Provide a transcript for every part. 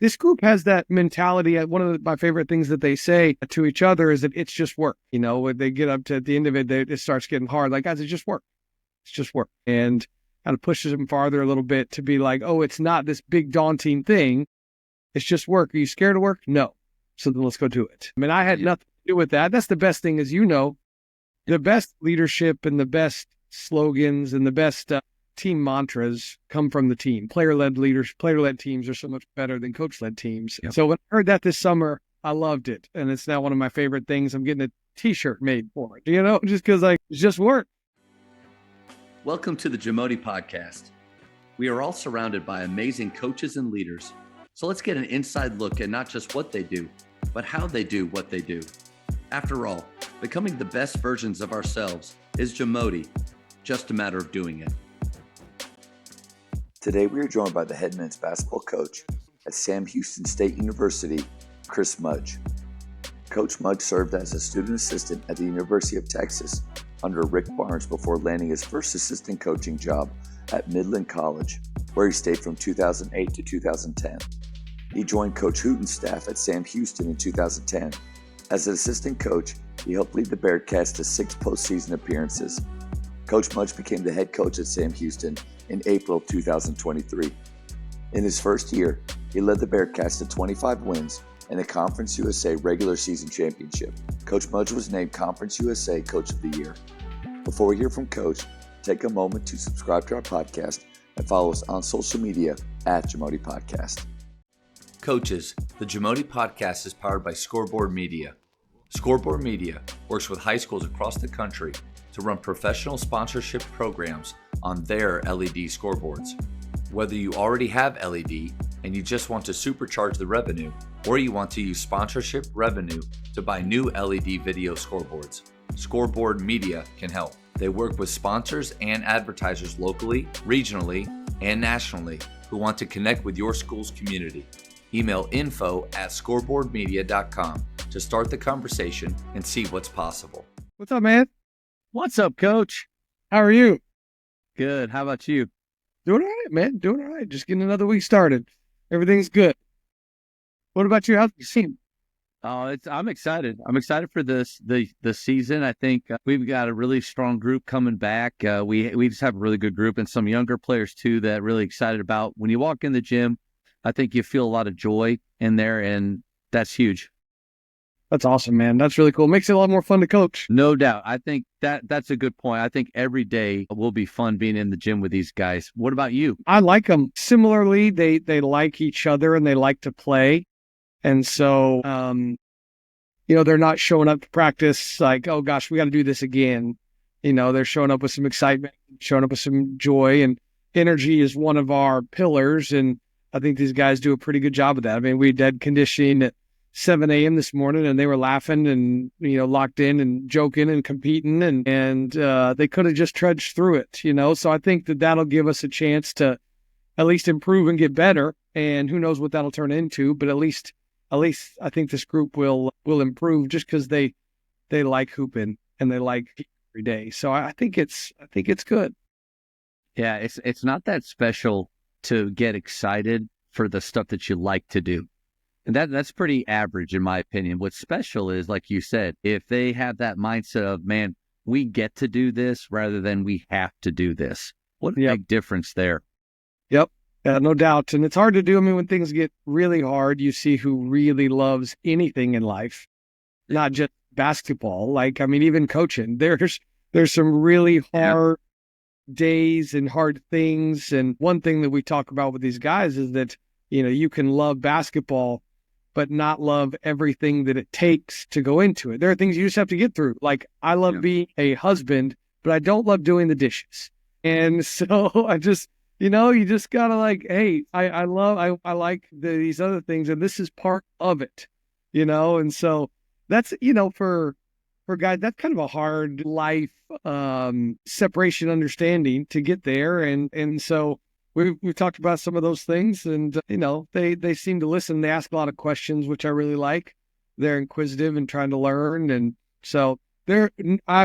this group has that mentality. One of my favorite things that they say to each other is that it's just work. When they get up to at the end of it, it starts getting hard. Like, guys, it's just work. It's just work. And kind of pushes them farther a little bit to be like, oh, it's not this big daunting thing. It's just work. Are you scared of work? No. So then let's go do it. I mean, I had nothing to do with that. That's the best thing, as you know, the best leadership and the best slogans and the best team mantras come from the team. Player-led leaders, player-led teams are so much better than coach-led teams. Yep. So when I heard that this summer, I loved it. And it's now one of my favorite things. I'm getting a t-shirt made for it, just because it's just work. Welcome to the JAMODI podcast. We are all surrounded by amazing coaches and leaders. So let's get an inside look at not just what they do, but how they do what they do. After all, becoming the best versions of ourselves is JAMODI, just a matter of doing it. Today we are joined by the head men's basketball coach at Sam Houston State University, Chris Mudge. Coach Mudge served as a student assistant at the University of Texas under Rick Barnes before landing his first assistant coaching job at Midland College, where he stayed from 2008 to 2010. He joined Coach Hooten's staff at Sam Houston in 2010. As an assistant coach, he helped lead the Bearcats to 6 postseason appearances. Coach Mudge became the head coach at Sam Houston in April 2023. In his first year, he led the Bearcats to 25 wins and a Conference USA regular season championship. Coach Mudge was named Conference USA Coach of the Year. Before we hear from Coach, take a moment to subscribe to our podcast and follow us on social media at JAMODI Podcast. Coaches, the JAMODI podcast is powered by Scoreboard Media. Scoreboard Media works with high schools across the country to run professional sponsorship programs on their LED scoreboards. Whether you already have LED and you just want to supercharge the revenue, or you want to use sponsorship revenue to buy new LED video scoreboards, Scoreboard Media can help. They work with sponsors and advertisers locally, regionally, and nationally who want to connect with your school's community. Email info@scoreboardmedia.com to start the conversation and see what's possible. What's up, man? What's up, Coach? How are you? Good. How about you? Doing all right, man. Doing all right. Just getting another week started. Everything's good. What about you? How's the team? I'm excited. I'm excited for the season. I think we've got a really strong group coming back. We just have a really good group and some younger players too that really excited about. When you walk in the gym, I think you feel a lot of joy in there, and that's huge. That's awesome, man. That's really cool. Makes it a lot more fun to coach. No doubt. I think that's a good point. I think every day will be fun being in the gym with these guys. What about you? I like them. Similarly, they like each other and they like to play. And so, they're not showing up to practice like, oh gosh, we got to do this again. They're showing up with some excitement, showing up with some joy, and energy is one of our pillars. And I think these guys do a pretty good job of that. I mean, we did conditioning at 7 a.m. this morning, and they were laughing and, locked in and joking and competing, and they could have just trudged through it, So I think that'll give us a chance to at least improve and get better. And who knows what that'll turn into, but at least I think this group will improve just because they like hooping and they like every day. So I think it's good. Yeah, it's not that special to get excited for the stuff that you like to do. And that's pretty average in my opinion. What's special is, like you said, if they have that mindset of, man, we get to do this rather than we have to do this. What a big difference there. Yep. Yeah, no doubt. And it's hard to do. I mean, when things get really hard, you see who really loves anything in life, not just basketball. Even coaching. There's some really hard days and hard things. And one thing that we talk about with these guys is that, you can love basketball, but not love everything that it takes to go into it. There are things you just have to get through. Like, I love being a husband, but I don't love doing the dishes. And so I just, you just gotta hey, I like these other things, and this is part of it, and so that's, for guys, that's kind of a hard life separation understanding to get there. And so we've talked about some of those things, and, they seem to listen. They ask a lot of questions, which I really like. They're inquisitive and trying to learn. And so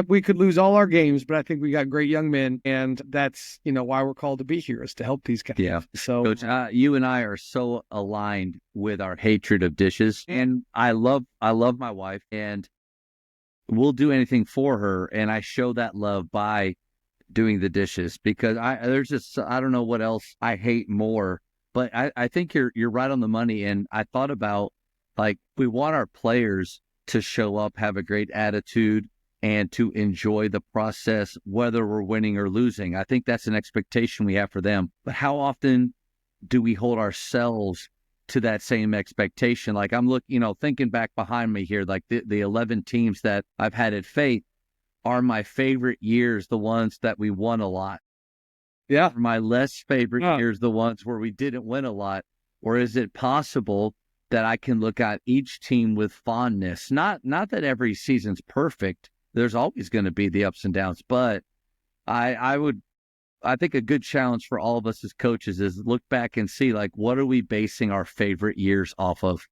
we could lose all our games, but I think we got great young men, and that's, why we're called to be here, is to help these guys. Yeah. So, Coach, you and I are so aligned with our hatred of dishes, and I love my wife, and we'll do anything for her, and I show that love by doing the dishes, because I don't know what else I hate more. But I think you're right on the money, and I thought about, like, we want our players to show up, have a great attitude, and to enjoy the process, whether we're winning or losing. I think that's an expectation we have for them. But how often do we hold ourselves to that same expectation? Like, I'm thinking back behind me here, like the 11 teams that I've had at Faith, are my favorite years the ones that we won a lot? Yeah. Are my less favorite years the ones where we didn't win a lot? Or is it possible that I can look at each team with fondness? Not that every season's perfect. There's always going to be the ups and downs, but I think a good challenge for all of us as coaches is look back and see, like, what are we basing our favorite years off of?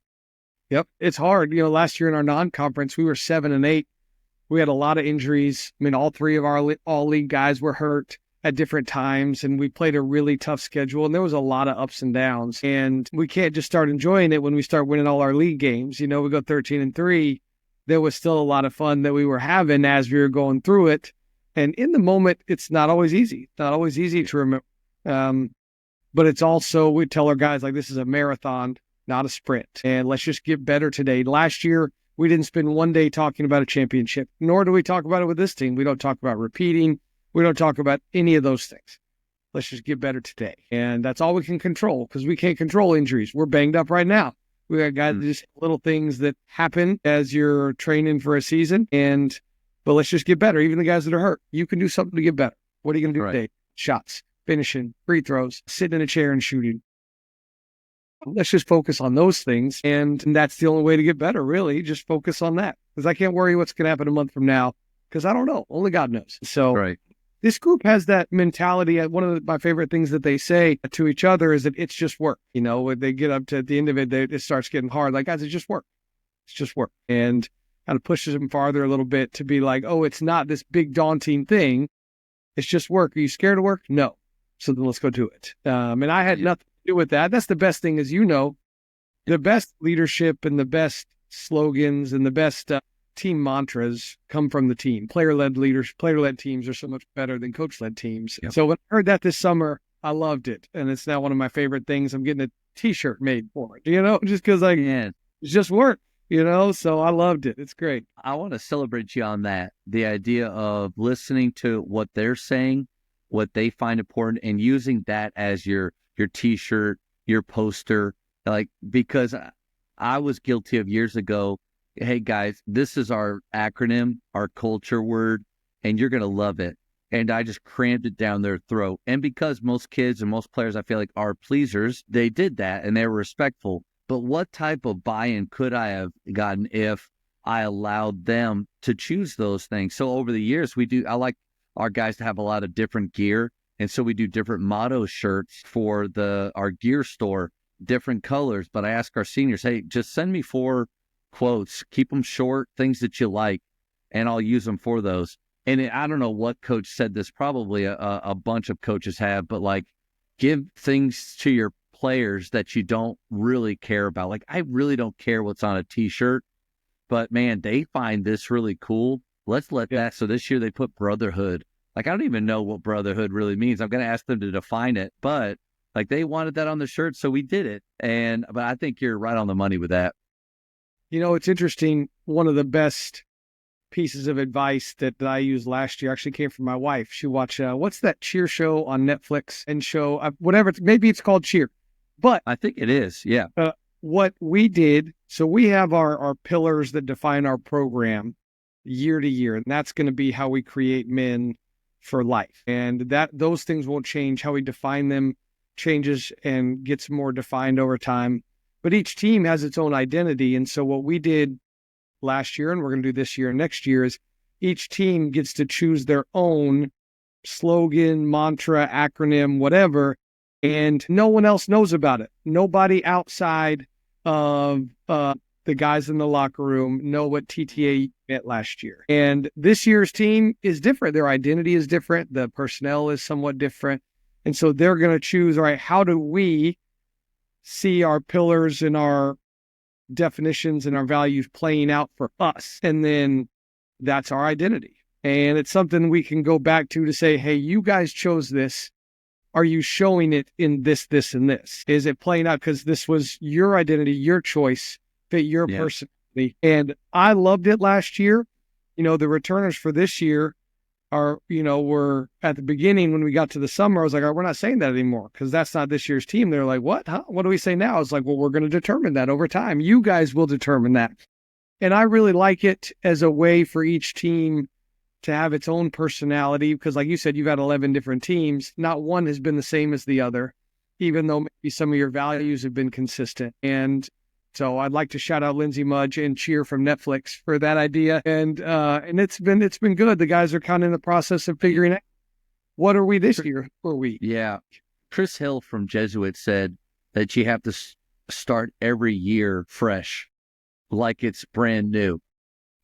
Yep. It's hard. Last year in our non-conference, we were 7-8. We had a lot of injuries. I mean, all three of our all-league guys were hurt at different times, and we played a really tough schedule, and there was a lot of ups and downs. And we can't just start enjoying it when we start winning all our league games. We go 13-3. There was still a lot of fun that we were having as we were going through it. And in the moment, it's not always easy. It's not always easy to remember. But it's also, we tell our guys, like, this is a marathon, not a sprint. And let's just get better today. Last year, we didn't spend one day talking about a championship, nor do we talk about it with this team. We don't talk about repeating. We don't talk about any of those things. Let's just get better today. And that's all we can control, because we can't control injuries. We're banged up right now. We got guys that just little things that happen as you're training for a season. But let's just get better. Even the guys that are hurt, you can do something to get better. What are you going to do today? Shots, finishing, free throws, sitting in a chair and shooting. Let's just focus on those things. And that's the only way to get better, really. Just focus on that. Because I can't worry what's going to happen a month from now, because I don't know. Only God knows. So this group has that mentality. One of my favorite things that they say to each other is that it's just work. When they get up to the end of it, it starts getting hard. Like, guys, it's just work. It's just work. And kind of pushes them farther a little bit to be like, oh, it's not this big daunting thing. It's just work. Are you scared of work? No. So then let's go do it. And I had nothing to do with that. That's the best thing, as the best leadership and the best slogans and the best team mantras come from the team. Player-led leaders, player-led teams are so much better than coach-led teams. Yep. So when I heard that this summer, I loved it. And it's now one of my favorite things. I'm getting a t-shirt made for it, just because it's just work. So I loved it. It's great. I want to celebrate you on that. The idea of listening to what they're saying, what they find important, and using that as your t-shirt, your poster, because I was guilty of years ago. Hey guys, this is our acronym, our culture word, and you're going to love it. And I just crammed it down their throat. And because most kids and most players, I feel like, are pleasers, they did that and they were respectful. But what type of buy-in could I have gotten if I allowed them to choose those things? So over the years, I like our guys to have a lot of different gear. And so we do different motto shirts for our gear store, different colors. But I ask our seniors, hey, just send me 4 quotes, keep them short, things that you like, and I'll use them for those. And I don't know what coach said this, probably a bunch of coaches have, but like, give things to your players that you don't really care about. Like, I really don't care what's on a t-shirt, but man, they find this really cool. Let's let that. So this year they put brotherhood. Like, I don't even know what brotherhood really means. I'm going to ask them to define it, but like, they wanted that on the shirt, so we did it. But I think you're right on the money with that. It's interesting. One of the best pieces of advice that I used last year actually came from my wife. She watched, what's that cheer show on Netflix and whatever, maybe it's called Cheer. But I think it is, yeah. What we did, so we have our pillars that define our program year to year, and that's going to be how we create men for life. And those things won't change. How we define them changes and gets more defined over time. But each team has its own identity. And so what we did last year, and we're going to do this year and next year, is each team gets to choose their own slogan, mantra, acronym, whatever, and no one else knows about it. Nobody outside of the guys in the locker room know what TTA meant last year. And this year's team is different. Their identity is different. The personnel is somewhat different. And so they're going to choose, all right, how do we see our pillars and our definitions and our values playing out for us? And then that's our identity. And it's something we can go back to say, hey, you guys chose this. Are you showing it in this, this, and this? Is it playing out because this was your identity, your choice, fit your personality? And I loved it last year. The returners for this year are, were at the beginning when we got to the summer, I was like, all right, we're not saying that anymore because that's not this year's team. They're like, what? Huh? What do we say now? I was like, well, we're going to determine that over time. You guys will determine that. And I really like it as a way for each team to have its own personality, because like you said, you've had 11 different teams. Not one has been the same as the other, even though maybe some of your values have been consistent. And so I'd like to shout out Lindsay Mudge and Cheer from Netflix for that idea. And it's been good. The guys are kind of in the process of figuring out, what are we this year? Who are we? Yeah. Chris Hill from Jesuit said that you have to start every year fresh, like it's brand new.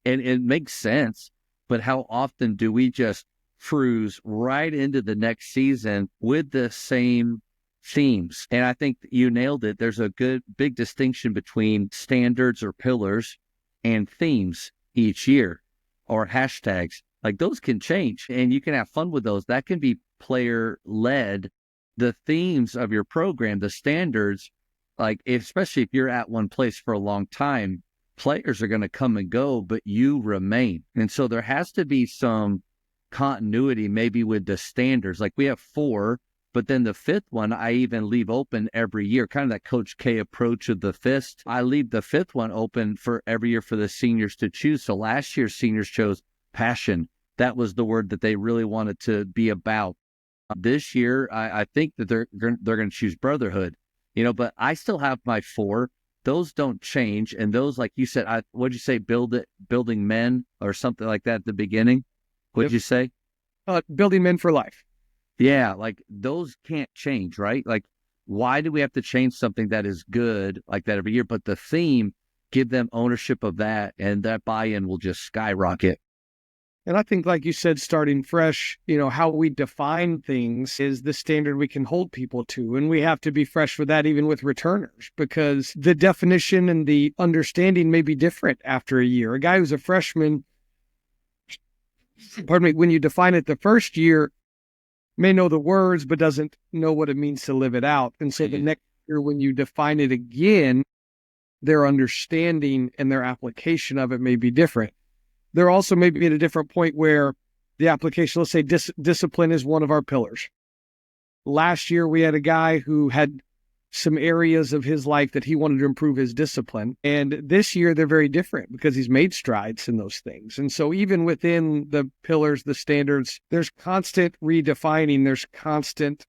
And it makes sense. But how often do we just cruise right into the next season with the same themes? And I think you nailed it. There's a big distinction between standards or pillars and themes each year, or hashtags. Like those can change and you can have fun with those. That can be player led. The themes of your program, the standards, like especially if you're at one place for a long time, players are going to come and go, but you remain. And so there has to be some continuity maybe with the standards. Like we have 4, but then the 5th one, I even leave open every year, kind of that Coach K approach of the fist. I leave the 5th one open for every year for the seniors to choose. So last year, seniors chose passion. That was the word that they really wanted to be about. This year, I think that they're going to choose brotherhood, but I still have my 4. Those don't change. And those, like you said, what'd you say, building men or something like that at the beginning? What'd you say? Building men for life. Yeah, like those can't change, right? Like, why do we have to change something that is good like that every year? But the theme, give them ownership of that, and that buy-in will just skyrocket. And I think, like you said, starting fresh, how we define things is the standard we can hold people to. And we have to be fresh with that, even with returners, because the definition and the understanding may be different after a year. A guy who's a freshman, when you define it the first year, may know the words, but doesn't know what it means to live it out. And so the next year, when you define it again, their understanding and their application of it may be different. They're also maybe at a different point where the application, let's say discipline is one of our pillars. Last year, we had a guy who had some areas of his life that he wanted to improve his discipline. And this year, they're very different because he's made strides in those things. And so even within the pillars, the standards, there's constant redefining, there's constant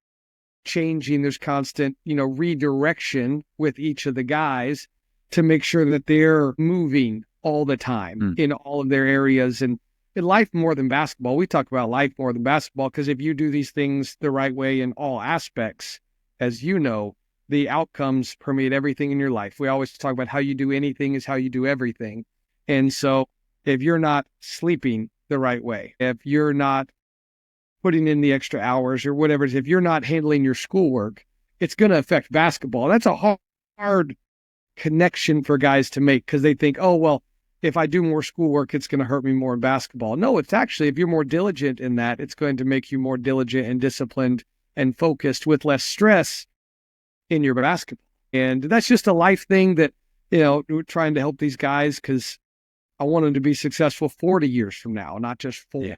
changing, there's constant, redirection with each of the guys to make sure that they're moving all the time in all of their areas. And in life more than basketball, we talk about life more than basketball, because if you do these things the right way in all aspects, as you know, the outcomes permeate everything in your life. We always talk about how you do anything is how you do everything. And so if you're not sleeping the right way, if you're not putting in the extra hours or whatever, if you're not handling your schoolwork, it's going to affect basketball. That's a hard connection for guys to make, because they think, oh, well, if I do more schoolwork, it's going to hurt me more in basketball. No, it's actually, if you're more diligent in that, it's going to make you more diligent and disciplined and focused with less stress in your basketball. And that's just a life thing that, we're trying to help these guys, because I want them to be successful 40 years from now, not just 4. Yeah.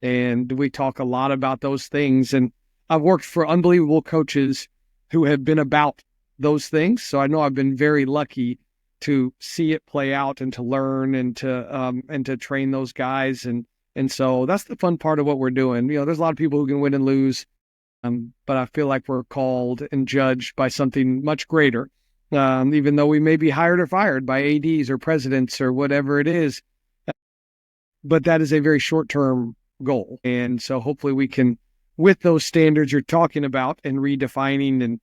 And we talk a lot about those things. And I've worked for unbelievable coaches who have been about those things. So I know I've been very lucky to see it play out and to learn and to train those guys. And so that's the fun part of what we're doing. There's a lot of people who can win and lose, but I feel like we're called and judged by something much greater, even though we may be hired or fired by ADs or presidents or whatever it is. But that is a very short-term goal. And so hopefully we can, with those standards you're talking about and redefining and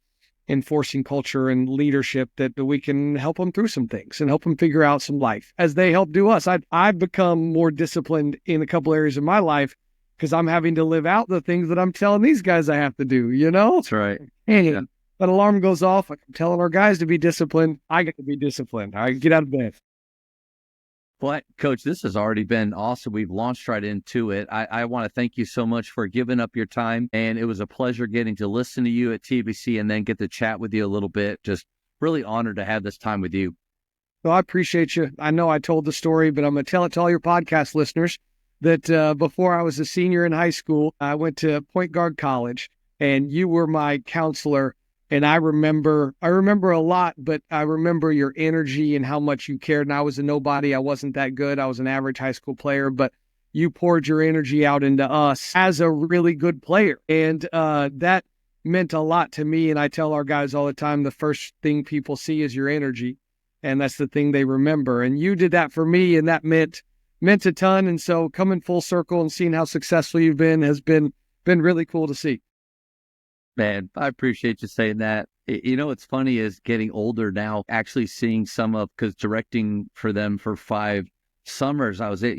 enforcing culture and leadership that we can help them through some things and help them figure out some life as they help do us. I've become more disciplined in a couple areas of my life because I'm having to live out the things that I'm telling these guys I have to do, you know? That's right. Hey, that alarm goes off. I'm telling our guys to be disciplined. I get to be disciplined. I get out of bed. Well, Coach, this has already been awesome. We've launched right into it. I want to thank you so much for giving up your time. And it was a pleasure getting to listen to you at TBC and then get to chat with you a little bit. Just really honored to have this time with you. Well, I appreciate you. I know I told the story, but I'm going to tell it to all your podcast listeners that before I was a senior in high school, I went to Point Guard College, and you were my counselor. And I remember a lot, but I remember your energy and how much you cared. And I was a nobody. I wasn't that good. I was an average high school player, but you poured your energy out into us as a really good player. And that meant a lot to me. And I tell our guys all the time, the first thing people see is your energy. And that's the thing they remember. And you did that for me. And that meant a ton. And so coming full circle and seeing how successful you've been has been really cool to see. Man, I appreciate you saying that. You know, what's funny is getting older now, actually seeing some of, because directing for them for 5 summers, I was at,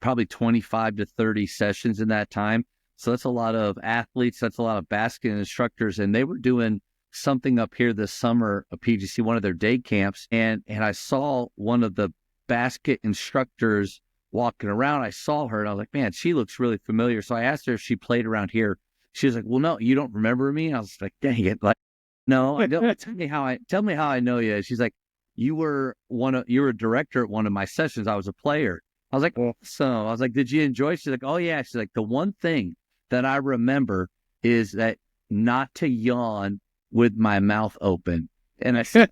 probably 25 to 30 sessions in that time. So that's a lot of athletes. That's a lot of basket instructors. And they were doing something up here this summer, a PGC, one of their day camps. And I saw one of the basket instructors walking around. I saw her and I was like, man, she looks really familiar. So I asked her if she played around here. She was like, well, no, you don't remember me? I was like, dang it. Like, no, I don't. Tell me how I know you. She's like, you were a director at one of my sessions. I was a player. I was like, so I was like, did you enjoy it? She's like, oh yeah. She's like, the one thing that I remember is that not to yawn with my mouth open. And I said,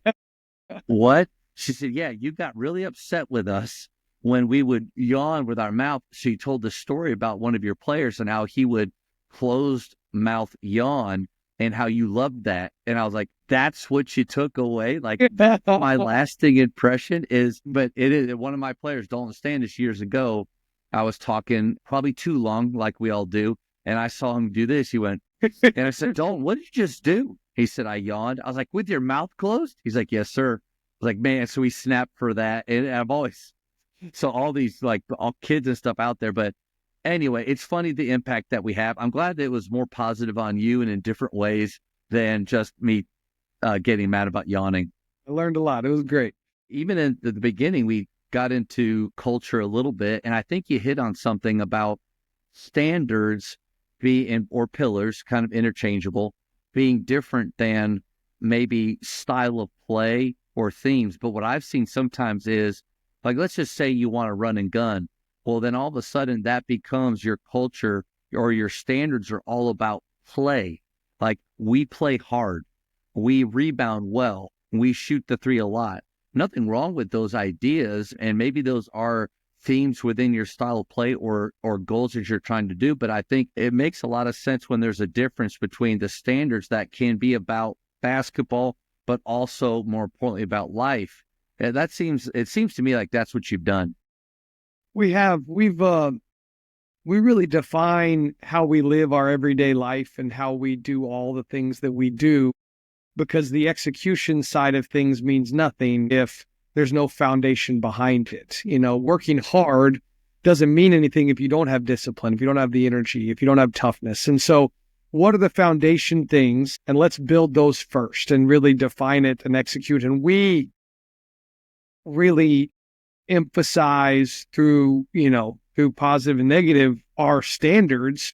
what? She said, yeah, you got really upset with us when we would yawn with our mouth. She told the story about one of your players and how he would closed mouth yawn and how you loved that. And I was like, that's what you took away. Like my lasting impression is, but it is one of my players, Dalton Standish, years ago. I was talking probably too long, like we all do. And I saw him do this. He went, and I said, Dalton, what did you just do? He said, I yawned. I was like, with your mouth closed? He's like, yes, sir. I was like, man, so we snapped for that. And I've always, so all these like all kids and stuff out there, but anyway, it's funny the impact that we have. I'm glad that it was more positive on you and in different ways than just me getting mad about yawning. I learned a lot. It was great. Even in the beginning, we got into culture a little bit, and I think you hit on something about standards or pillars, kind of interchangeable, being different than maybe style of play or themes. But what I've seen sometimes is, like, let's just say you want to run and gun. Well, then all of a sudden that becomes your culture or your standards are all about play. Like we play hard, we rebound well, we shoot the three a lot. Nothing wrong with those ideas. And maybe those are themes within your style of play or goals that you're trying to do. But I think it makes a lot of sense when there's a difference between the standards that can be about basketball, but also more importantly about life. And it seems to me like that's what you've done. We really define how we live our everyday life and how we do all the things that we do, because the execution side of things means nothing if there's no foundation behind it. Working hard doesn't mean anything if you don't have discipline, if you don't have the energy, if you don't have toughness. And so what are the foundation things? And let's build those first and really define it and execute. And we really emphasize through positive and negative our standards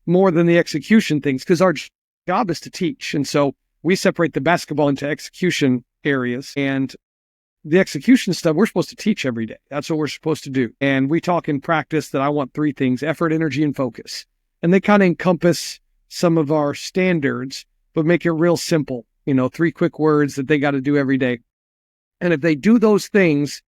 more than the execution things, because our job is to teach. And so we separate the basketball into execution areas, and the execution stuff we're supposed to teach every day. That's what we're supposed to do. And we talk in practice that I want 3 things: effort, energy, and focus. And they kind of encompass some of our standards, but make it real simple. 3 quick words that they got to do every day. And if they do those things,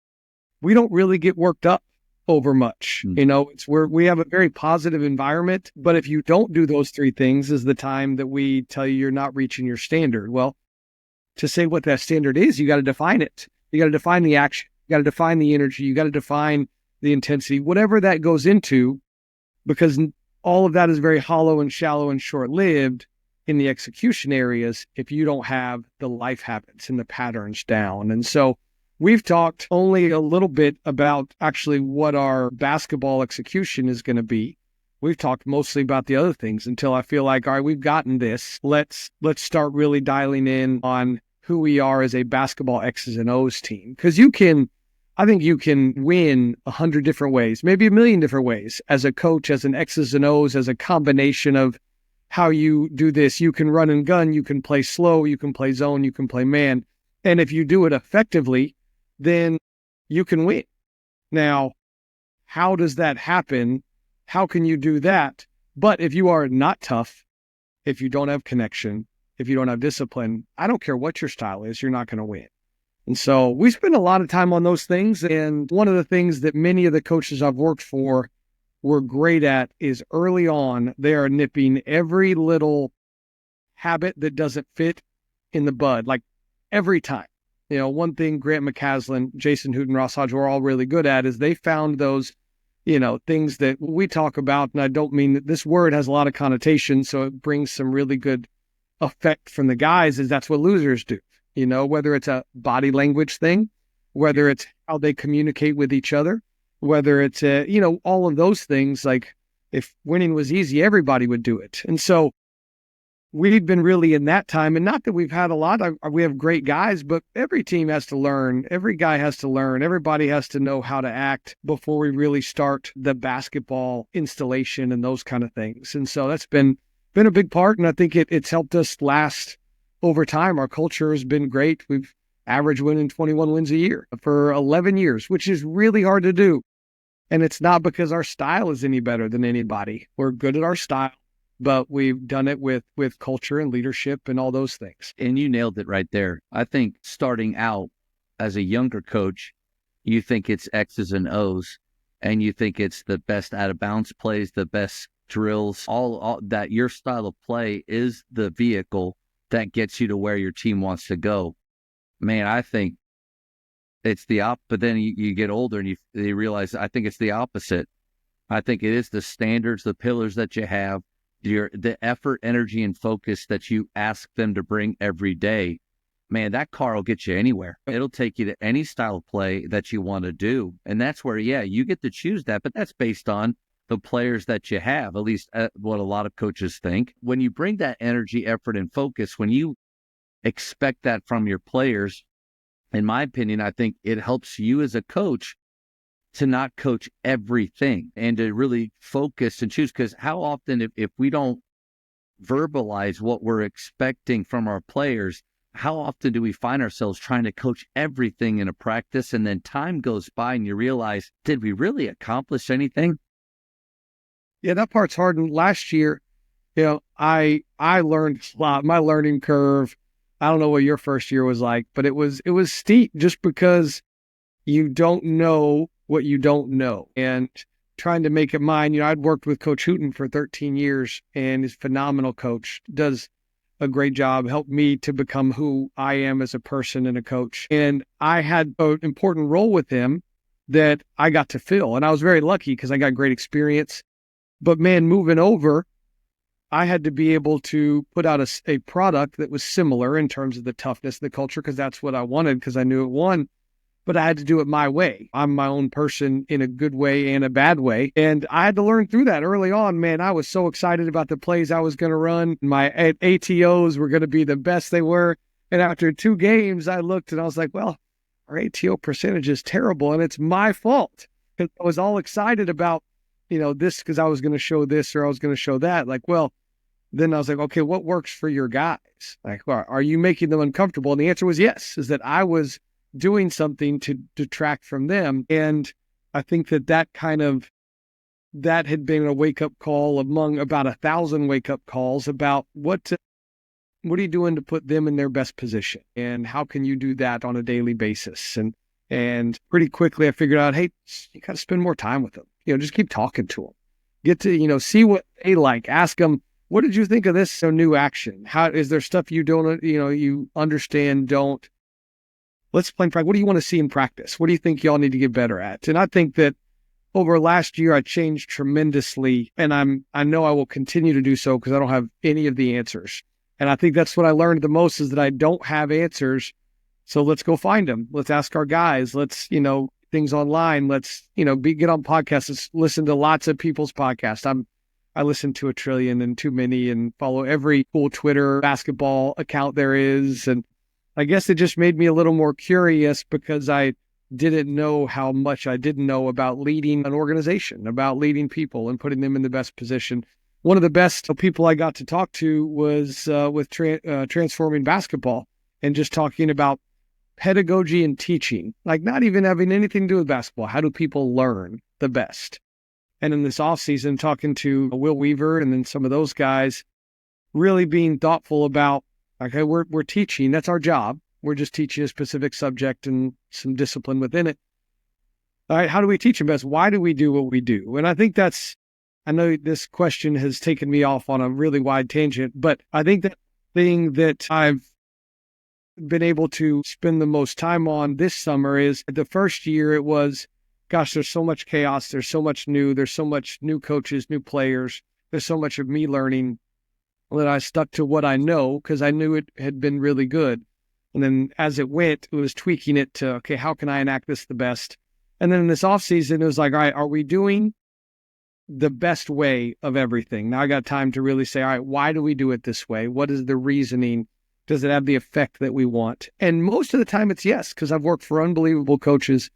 we don't really get worked up over much. It's where we have a very positive environment. But if you don't do those 3 things is the time that we tell you you're not reaching your standard. Well, to say what that standard is, you got to define it. You got to define the action. You got to define the energy. You got to define the intensity, whatever that goes into, because all of that is very hollow and shallow and short-lived in the execution areas if you don't have the life habits and the patterns down. And so we've talked only a little bit about actually what our basketball execution is going to be. We've talked mostly about the other things until I feel like, all right, we've gotten this. Let's start really dialing in on who we are as a basketball X's and O's team. Because I think you can win 100 different ways, maybe a million different ways as a coach, as an X's and O's, as a combination of how you do this. You can run and gun, you can play slow, you can play zone, you can play man. And if you do it effectively, then you can win. Now, how does that happen? How can you do that? But if you are not tough, if you don't have connection, if you don't have discipline, I don't care what your style is, you're not going to win. And so we spend a lot of time on those things. And one of the things that many of the coaches I've worked for were great at is early on, they are nipping every little habit that doesn't fit in the bud, like every time. One thing Grant McCaslin, Jason Hooten, Ross Hodge were all really good at is they found those things that we talk about, and I don't mean that this word has a lot of connotation, so it brings some really good effect from the guys, is that's what losers do. Whether it's a body language thing, whether it's how they communicate with each other, whether it's, all of those things. Like if winning was easy, everybody would do it. And so we've been really in that time, and not that we've had a lot, we have great guys, but every team has to learn, every guy has to learn, everybody has to know how to act before we really start the basketball installation and those kind of things. And so that's been a big part, and I think it's helped us last over time. Our culture has been great. We've averaged winning 21 wins a year for 11 years, which is really hard to do. And it's not because our style is any better than anybody. We're good at our style, but we've done it with culture and leadership and all those things. And you nailed it right there. I think starting out as a younger coach, you think it's X's and O's, and you think it's the best out of bounds plays, the best drills, all that. Your style of play is the vehicle that gets you to where your team wants to go. Man, I think it's the opposite. But then you get older and you realize, I think it's the opposite. I think it is the standards, the pillars that you have, the effort, energy, and focus that you ask them to bring every day. Man, that car will get you anywhere. It'll take you to any style of play that you want to do. And that's where, you get to choose that, but that's based on the players that you have, at least what a lot of coaches think. When you bring that energy, effort, and focus, when you expect that from your players, in my opinion, I think it helps you as a coach to not coach everything and to really focus and choose. Because how often, if we don't verbalize what we're expecting from our players, how often do we find ourselves trying to coach everything in a practice, and then time goes by and you realize, did we really accomplish anything? Yeah, that part's hard. And last year, I learned a lot. My learning curve, I don't know what your first year was like, but it was steep just because you don't know what you don't know. And trying to make it mine, I'd worked with Coach Hooten for 13 years, and he's a phenomenal coach, does a great job, helped me to become who I am as a person and a coach. And I had an important role with him that I got to fill. And I was very lucky because I got great experience. But man, moving over, I had to be able to put out a product that was similar in terms of the toughness, the culture, because that's what I wanted, because I knew it won. But I had to do it my way. I'm my own person in a good way and a bad way. And I had to learn through that early on. Man, I was so excited about the plays I was going to run. My ATOs were going to be the best they were. And after 2 games, I looked and I was like, well, our ATO percentage is terrible, and it's my fault. Because I was all excited about this, because I was going to show this or I was going to show that. Like, well, then I was like, okay, what works for your guys? Like, are you making them uncomfortable? And the answer was yes, is that I was doing something to detract from them. And I think that had been a wake-up call among about 1,000 wake-up calls about what are you doing to put them in their best position? And how can you do that on a daily basis? And pretty quickly I figured out, hey, you got to spend more time with them. Just keep talking to them. Get to, see what they like. Ask them, what did you think of this new action? How is there stuff you don't, you understand, don't? Let's play practice. What do you want to see in practice? What do you think y'all need to get better at? And I think that over last year, I changed tremendously, and I know I will continue to do so because I don't have any of the answers. And I think that's what I learned the most, is that I don't have answers. So let's go find them. Let's ask our guys. Let's, things online. Let's, get on podcasts. Let's listen to lots of people's podcasts. I listen to a trillion and too many, and follow every cool Twitter basketball account there is. And I guess it just made me a little more curious, because I didn't know how much I didn't know about leading an organization, about leading people and putting them in the best position. One of the best people I got to talk to was with Transforming Basketball, and just talking about pedagogy and teaching, like not even having anything to do with basketball. How do people learn the best? And in this offseason, talking to Will Weaver and then some of those guys, really being thoughtful about, okay, we're teaching. That's our job. We're just teaching a specific subject and some discipline within it. All right, how do we teach them best? Why do we do what we do? And I think I know this question has taken me off on a really wide tangent, but I think that thing that I've been able to spend the most time on this summer is, the first year it was, gosh, there's so much chaos. There's so much new. There's so much new coaches, new players. There's so much of me learning, that I stuck to what I know, because I knew it had been really good. And then as it went, it was tweaking it to, okay, how can I enact this the best? And then in this off season, it was like, all right, are we doing the best way of everything? Now I got time to really say, all right, why do we do it this way? What is the reasoning? Does it have the effect that we want? And most of the time it's yes, because I've worked for unbelievable coaches.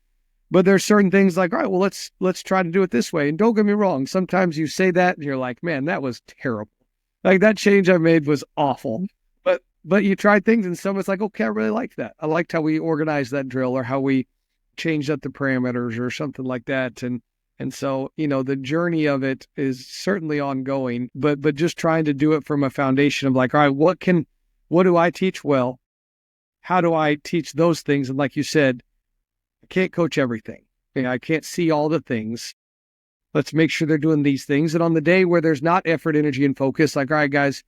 But there's certain things like, all right, well, let's try to do it this way. And don't get me wrong, sometimes you say that and you're like, man, that was terrible. Like, that change I made was awful. But you try things and someone's like, okay, I really like that. I liked how we organized that drill, or how we changed up the parameters or something like that. And so, the journey of it is certainly ongoing, but just trying to do it from a foundation of like, all right, what do I teach well? How do I teach those things? And like you said, I can't coach everything. I can't see all the things. Let's make sure they're doing these things. And on the day where there's not effort, energy, and focus, like, all right, guys,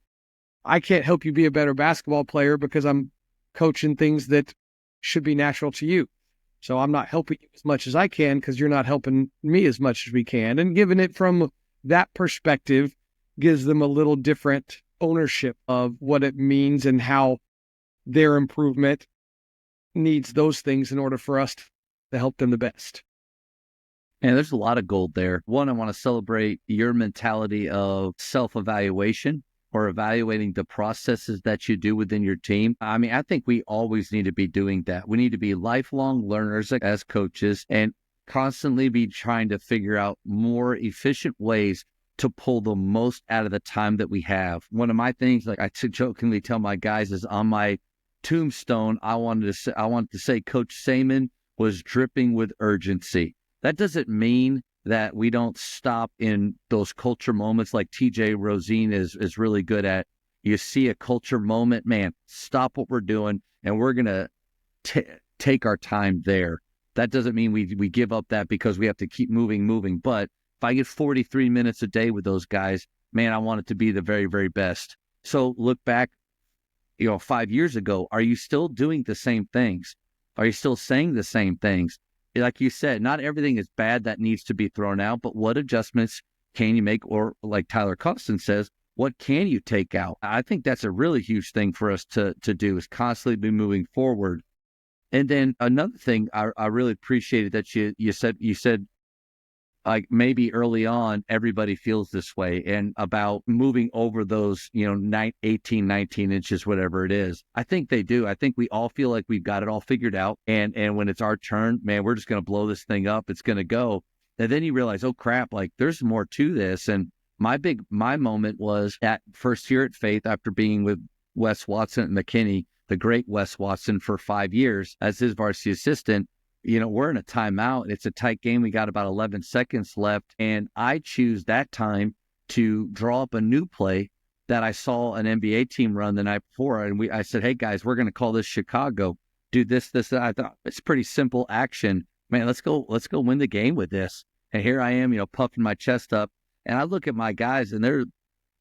I can't help you be a better basketball player because I'm coaching things that should be natural to you. So I'm not helping you as much as I can because you're not helping me as much as we can. And giving it from that perspective gives them a little different ownership of what it means and how their improvement needs those things in order for us to help them the best. And there's a lot of gold there. One, I want to celebrate your mentality of self-evaluation, or evaluating the processes that you do within your team. I mean, I think we always need to be doing that. We need to be lifelong learners as coaches, and constantly be trying to figure out more efficient ways to pull the most out of the time that we have. One of my things, like I jokingly tell my guys, is on my tombstone, I wanted to say Coach Saman was dripping with urgency. That doesn't mean that we don't stop in those culture moments like TJ Rosine is really good at. You see a culture moment, man, stop what we're doing, and we're going to take our time there. That doesn't mean we give up that because we have to keep moving. But if I get 43 minutes a day with those guys, man, I want it to be the very, very best. So look back, 5 years ago, are you still doing the same things? Are you still saying the same things? Like you said, not everything is bad that needs to be thrown out, but what adjustments can you make? Or like Tyler Costin says, what can you take out? I think that's a really huge thing for us to do, is constantly be moving forward. And then another thing I really appreciated that you said, like, maybe early on, everybody feels this way, and about moving over those, 18, 19 inches, whatever it is. I think they do. I think we all feel like we've got it all figured out. And when it's our turn, man, we're just going to blow this thing up. It's going to go. And then you realize, oh crap, like there's more to this. And my moment was at first year at Faith, after being with Wes Watson and McKinney, the great Wes Watson, for 5 years as his varsity assistant. We're in a timeout. It's a tight game. We got about 11 seconds left. And I choose that time to draw up a new play that I saw an NBA team run the night before. And I said, hey, guys, we're going to call this Chicago. Do this. I thought it's pretty simple action. Man, let's go win the game with this. And here I am, puffing my chest up. And I look at my guys, and they're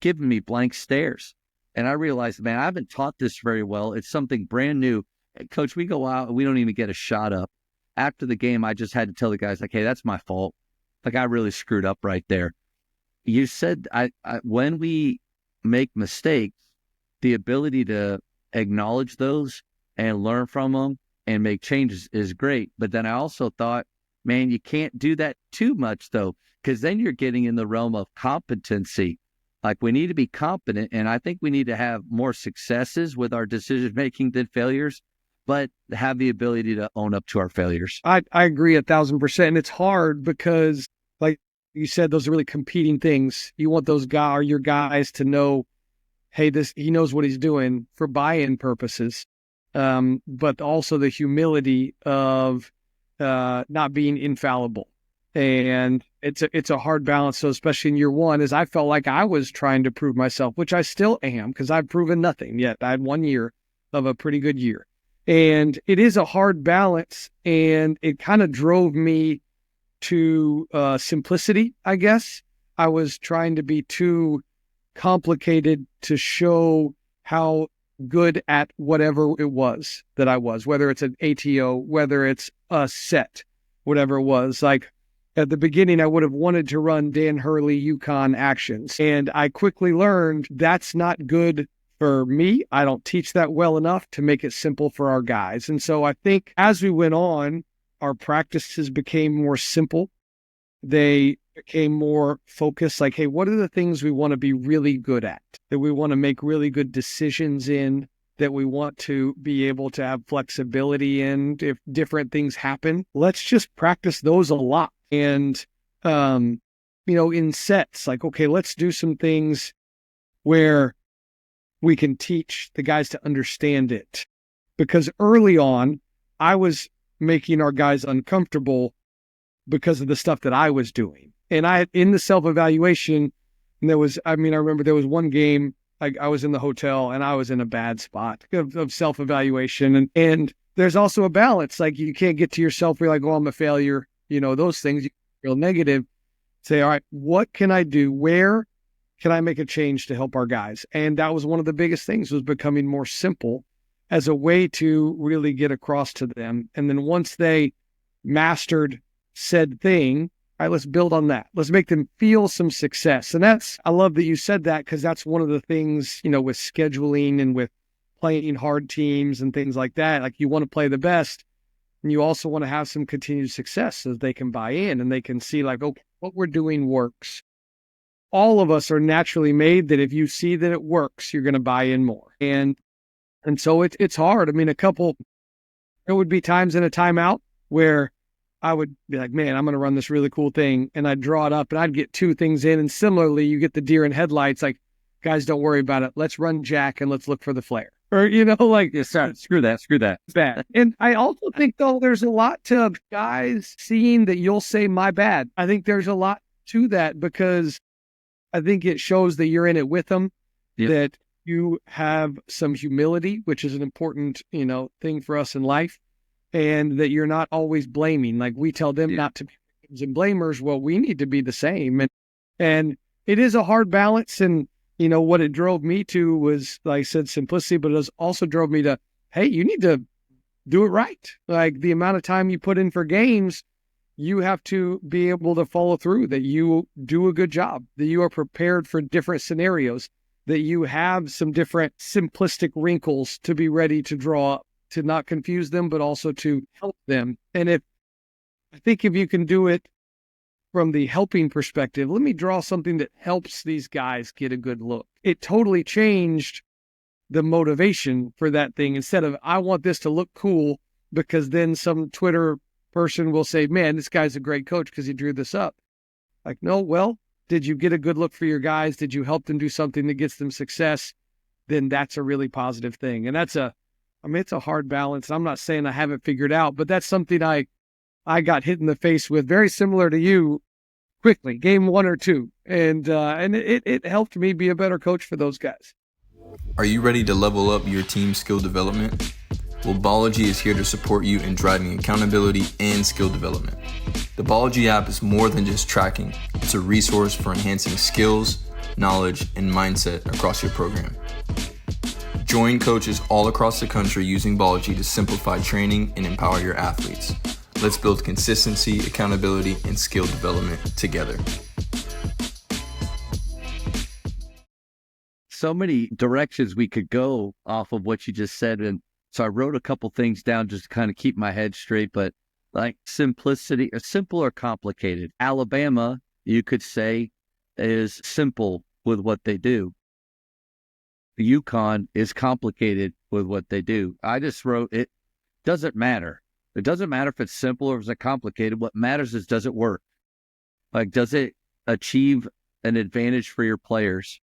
giving me blank stares. And I realized, man, I haven't taught this very well. It's something brand new. Coach, we go out and we don't even get a shot up. After the game, I just had to tell the guys, like, hey, that's my fault. Like, I really screwed up right there. You said when we make mistakes, the ability to acknowledge those and learn from them and make changes is great. But then I also thought, man, you can't do that too much though, because then you're getting in the realm of competency. Like we need to be competent, and I think we need to have more successes with our decision making than failures, but have the ability to own up to our failures. I agree 1,000%. And it's hard because, like you said, those are really competing things. You want those your guys to know, hey, he knows what he's doing for buy-in purposes, but also the humility of not being infallible. And it's a hard balance. So especially in year one, as I felt like I was trying to prove myself, which I still am, because I've proven nothing yet. I had 1 year of a pretty good year. And it is a hard balance, and it kind of drove me to simplicity, I guess. I was trying to be too complicated to show how good at whatever it was that I was, whether it's an ATO, whether it's a set, whatever it was. Like at the beginning, I would have wanted to run Dan Hurley Yukon actions. And I quickly learned that's not good for me. I don't teach that well enough to make it simple for our guys. And so I think as we went on, our practices became more simple. They became more focused, like, hey, what are the things we want to be really good at, that we want to make really good decisions in, that we want to be able to have flexibility in if different things happen? Let's just practice those a lot. And, in sets, like, okay, let's do some things where we can teach the guys to understand it. Because early on, I was making our guys uncomfortable because of the stuff that I was doing. And in the self-evaluation, and I remember there was one game, I was in the hotel and I was in a bad spot of self-evaluation. And there's also a balance. Like you can't get to yourself where you're like, oh, I'm a failure. Those things, you feel negative. Say, all right, what can I do? Where can I make a change to help our guys? And that was one of the biggest things, was becoming more simple as a way to really get across to them. And then once they mastered said thing, all right, let's build on that. Let's make them feel some success. And I love that you said that, because that's one of the things, with scheduling and with playing hard teams and things like that. Like you want to play the best, and you also want to have some continued success so that they can buy in and they can see like, okay, what we're doing works. All of us are naturally made that if you see that it works, you're going to buy in more. And so it's hard. There would be times in a timeout where I would be like, man, I'm going to run this really cool thing. And I'd draw it up and I'd get 2 things in. And similarly, you get the deer in headlights, like, guys, don't worry about it. Let's run jack and let's look for the flare. Or, Screw that. Bad. And I also think, though, there's a lot to guys seeing that you'll say, my bad. I think there's a lot to that, because I think it shows that you're in it with them, that you have some humility, which is an important, thing for us in life, and that you're not always blaming. Like we tell them not to be victims and blamers. Well, we need to be the same. And it is a hard balance. And, what it drove me to was, like I said, simplicity, but it also drove me to, hey, you need to do it right. Like the amount of time you put in for games, you have to be able to follow through, that you do a good job, that you are prepared for different scenarios, that you have some different simplistic wrinkles to be ready to draw up, to not confuse them, but also to help them. And I think if you can do it from the helping perspective, let me draw something that helps these guys get a good look. It totally changed the motivation for that thing. Instead of, I want this to look cool, because then some Twitter person will say, man, this guy's a great coach because he drew this up. Like, no, well, did you get a good look for your guys? Did you help them do something that gets them success? Then that's a really positive thing. And it's a hard balance. I'm not saying I haven't figured out, but that's something I got hit in the face with, very similar to you, quickly, game 1 or 2. And it helped me be a better coach for those guys. Are you ready to level up your team's skill development? Well, Ballology is here to support you in driving accountability and skill development. The Ballology app is more than just tracking. It's a resource for enhancing skills, knowledge, and mindset across your program. Join coaches all across the country using Ballology to simplify training and empower your athletes. Let's build consistency, accountability, and skill development together. so many directions we could go off of what you just said. And so I wrote a couple things down just to kind of keep my head straight, but like simplicity, simple or complicated. Alabama, you could say, is simple with what they do. The UConn is complicated with what they do. I just wrote, it doesn't matter. It doesn't matter if it's simple or if it's complicated. What matters is, does it work? Like, does it achieve an advantage for your players?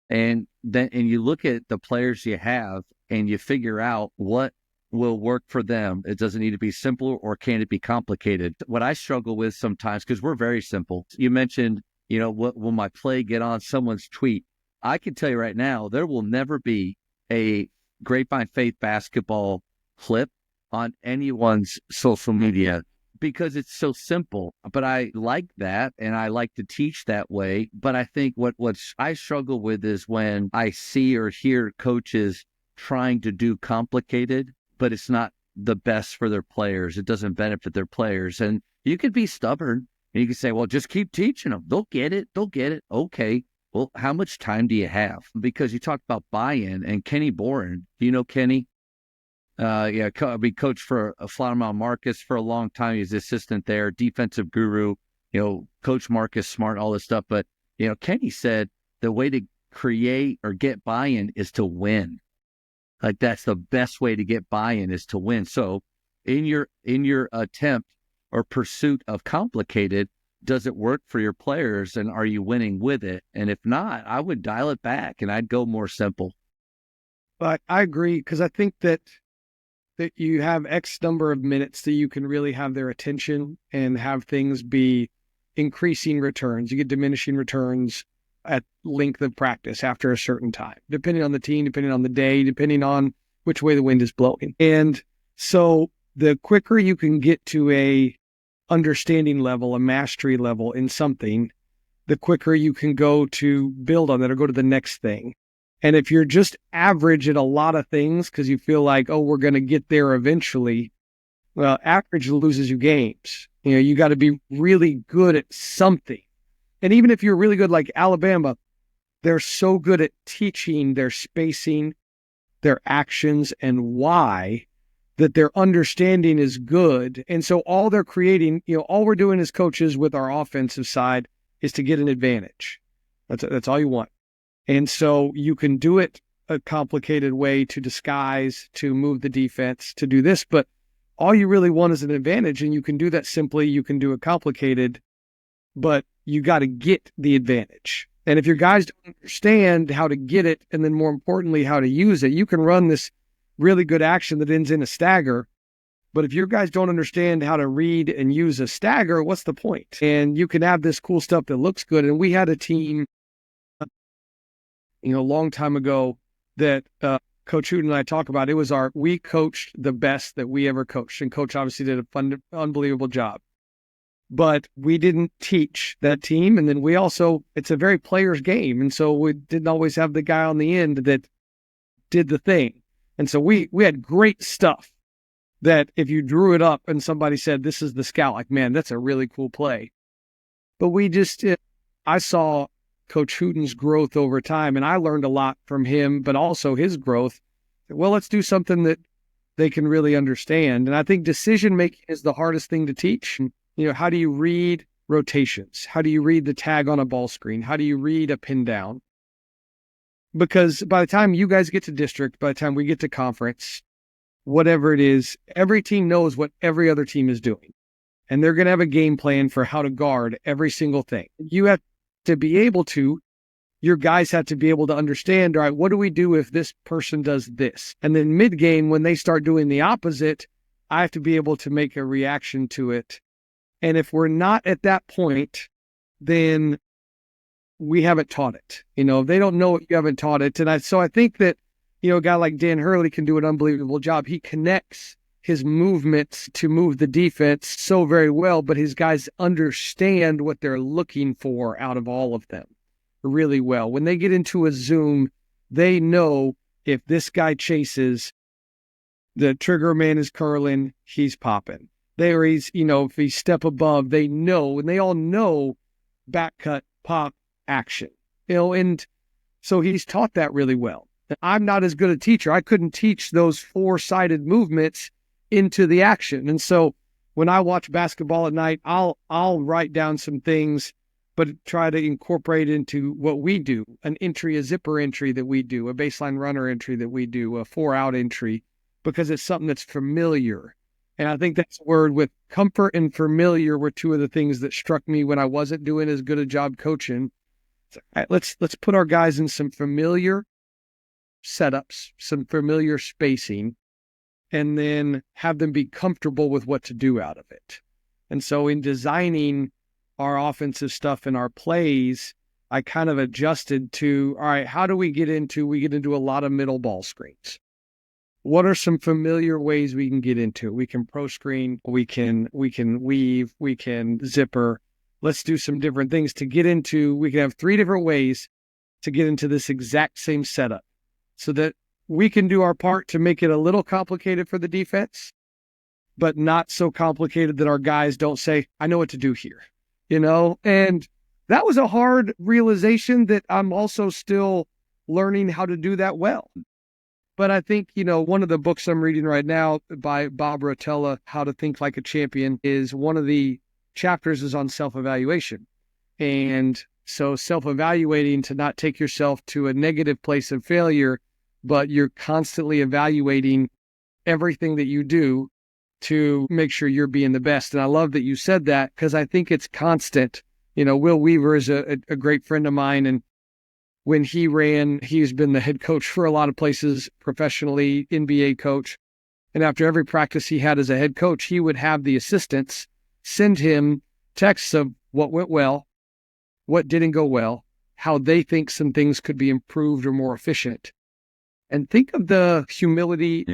And you look at the players you have and you figure out what will work for them. It doesn't need to be simple, or can it be complicated? What I struggle with sometimes, because we're very simple. You mentioned, what will my play get on someone's tweet? I can tell you right now, there will never be a Grapevine Faith basketball clip on anyone's social media because it's so simple. But I like that, and I like to teach that way. But I think what I struggle with is when I see or hear coaches trying to do complicated, but it's not the best for their players. It doesn't benefit their players. And you could be stubborn, and you can say, well, just keep teaching them. They'll get it. They'll get it. Okay. Well, how much time do you have? Because you talked about buy-in, and Kenny Boren. Do you know Kenny? We coached for Flower Marcus for a long time. He's the assistant there, defensive guru, Coach Marcus Smart, all this stuff. But, Kenny said the way to create or get buy-in is to win. Like, that's the best way to get buy-in, is to win. So in your attempt or pursuit of complicated, does it work for your players, and are you winning with it? And if not, I would dial it back and I'd go more simple. But I agree, because I think that you have X number of minutes that you can really have their attention and have things be increasing returns. You get diminishing returns at length of practice after a certain time, depending on the team, depending on the day, depending on which way the wind is blowing. And so the quicker you can get to a understanding level, a mastery level in something, the quicker you can go to build on that or go to the next thing. And if you're just average at a lot of things because you feel like, oh, we're going to get there eventually, well, average loses you games. You got to be really good at something. And even if you're really good, like Alabama, they're so good at teaching their spacing, their actions, and why, that their understanding is good. And so all they're creating, all we're doing as coaches with our offensive side is to get an advantage. That's all you want. And so you can do it a complicated way to disguise, to move the defense, to do this, but all you really want is an advantage, and you can do that simply. You can do it complicated, but you got to get the advantage. And if your guys don't understand how to get it, and then more importantly, how to use it, you can run this really good action that ends in a stagger. But if your guys don't understand how to read and use a stagger, what's the point? And you can have this cool stuff that looks good. And we had a team, a long time ago that Coach Hooten and I talk about. We coached the best that we ever coached. And Coach obviously did a unbelievable job. But we didn't teach that team. And then it's a very player's game. And so we didn't always have the guy on the end that did the thing. And so we had great stuff that if you drew it up and somebody said, this is the scout, like, man, that's a really cool play. But I saw Coach Hooten's growth over time, and I learned a lot from him, but also his growth. Well, let's do something that they can really understand. And I think decision-making is the hardest thing to teach. How do you read rotations? How do you read the tag on a ball screen? How do you read a pin down? Because by the time you guys get to district, by the time we get to conference, whatever it is, every team knows what every other team is doing. And they're going to have a game plan for how to guard every single thing. You have to be able to, your guys have to be able to understand, all right, what do we do if this person does this? And then mid-game, when they start doing the opposite, I have to be able to make a reaction to it. And if we're not at that point, then we haven't taught it. If they don't know it, you haven't taught it. And so I think that, a guy like Dan Hurley can do an unbelievable job. He connects his movements to move the defense so very well, but his guys understand what they're looking for out of all of them really well. When they get into a zoom, they know if this guy chases, the trigger man is curling, he's popping. If he's step above, they know, and they all know back cut, pop, action. And So he's taught that really well. I'm not as good a teacher. I couldn't teach those four-sided movements into the action. And so when I watch basketball at night, I'll write down some things, but try to incorporate into what we do, an entry, a zipper entry that we do, a baseline runner entry that we do, a 4-out entry, because it's something that's familiar. And I think that's a word with comfort and familiar were two of the things that struck me when I wasn't doing as good a job coaching. So, all right, let's put our guys in some familiar setups, some familiar spacing, and then have them be comfortable with what to do out of it. And so in designing our offensive stuff and our plays, I kind of adjusted to, all right, how do we get into a lot of middle ball screens. What are some familiar ways we can get into? We can pro screen, we can weave, we can zipper. Let's do some different things to get into. We can have 3 different ways to get into this exact same setup so that we can do our part to make it a little complicated for the defense, but not so complicated that our guys don't say, I know what to do here, And that was a hard realization that I'm also still learning how to do that well. But I think, one of the books I'm reading right now by Bob Rotella, How to Think Like a Champion, is one of the chapters is on self-evaluation. And so self-evaluating to not take yourself to a negative place of failure, but you're constantly evaluating everything that you do to make sure you're being the best. And I love that you said that because I think it's constant. Will Weaver is a great friend of mine. And when he's been the head coach for a lot of places professionally, NBA coach. And after every practice he had as a head coach, he would have the assistants send him texts of what went well, what didn't go well, how they think some things could be improved or more efficient. And think of the humility,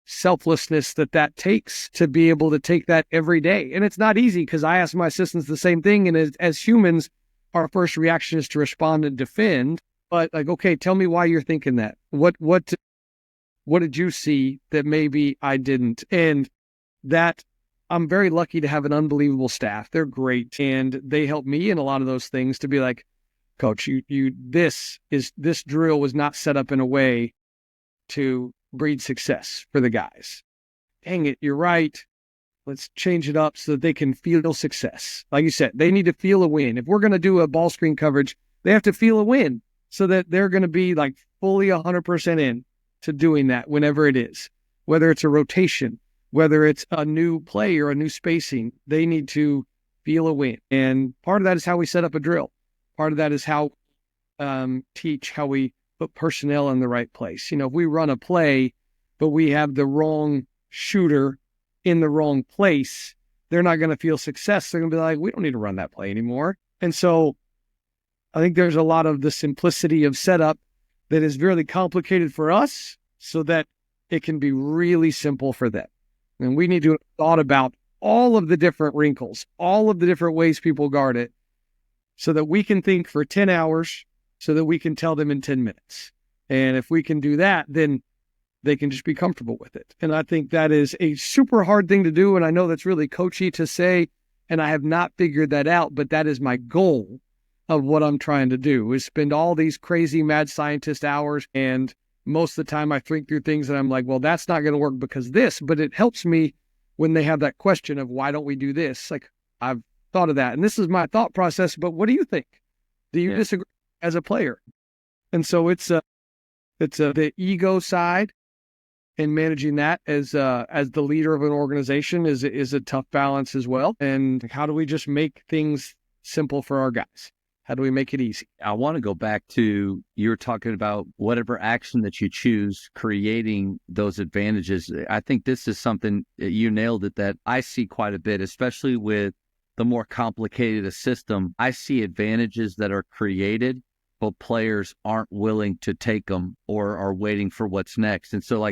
selflessness that takes to be able to take that every day. And it's not easy because I ask my assistants the same thing. And as humans, our first reaction is to respond and defend. But okay, tell me why you're thinking that. What did you see that maybe I didn't? And that I'm very lucky to have an unbelievable staff. They're great. And they help me in a lot of those things to be like, Coach, this drill was not set up in a way to breed success for the guys. Dang it, you're right. Let's change it up so that they can feel success. Like you said, they need to feel a win. If we're going to do a ball screen coverage, they have to feel a win so that they're going to be fully 100% in to doing that whenever it is. Whether it's a rotation, whether it's a new play or a new spacing, they need to feel a win. And part of that is how we set up a drill. Part of that is how teach how we put personnel in the right place. If we run a play, but we have the wrong shooter in the wrong place, they're not going to feel success. They're going to be like, we don't need to run that play anymore. And so I think there's a lot of the simplicity of setup that is really complicated for us so that it can be really simple for them. And we need to have thought about all of the different wrinkles, all of the different ways people guard it so that we can think for 10 hours so that we can tell them in 10 minutes. And if we can do that, then they can just be comfortable with it. And I think that is a super hard thing to do. And I know that's really coachy to say, and I have not figured that out, but that is my goal of what I'm trying to do is spend all these crazy mad scientist hours. And most of the time I think through things and I'm like, well, that's not going to work because this, but it helps me when they have that question of why don't we do this? I've thought of that. And this is my thought process, but what do you think? Do you disagree as a player? And so it's the ego side. And managing that as the leader of an organization is a tough balance as well. And how do we just make things simple for our guys? How do we make it easy? I want to go back to you were talking about whatever action that you choose, creating those advantages. I think this is something you nailed it that I see quite a bit, especially with the more complicated a system. I see advantages that are created, but players aren't willing to take them or are waiting for what's next. And so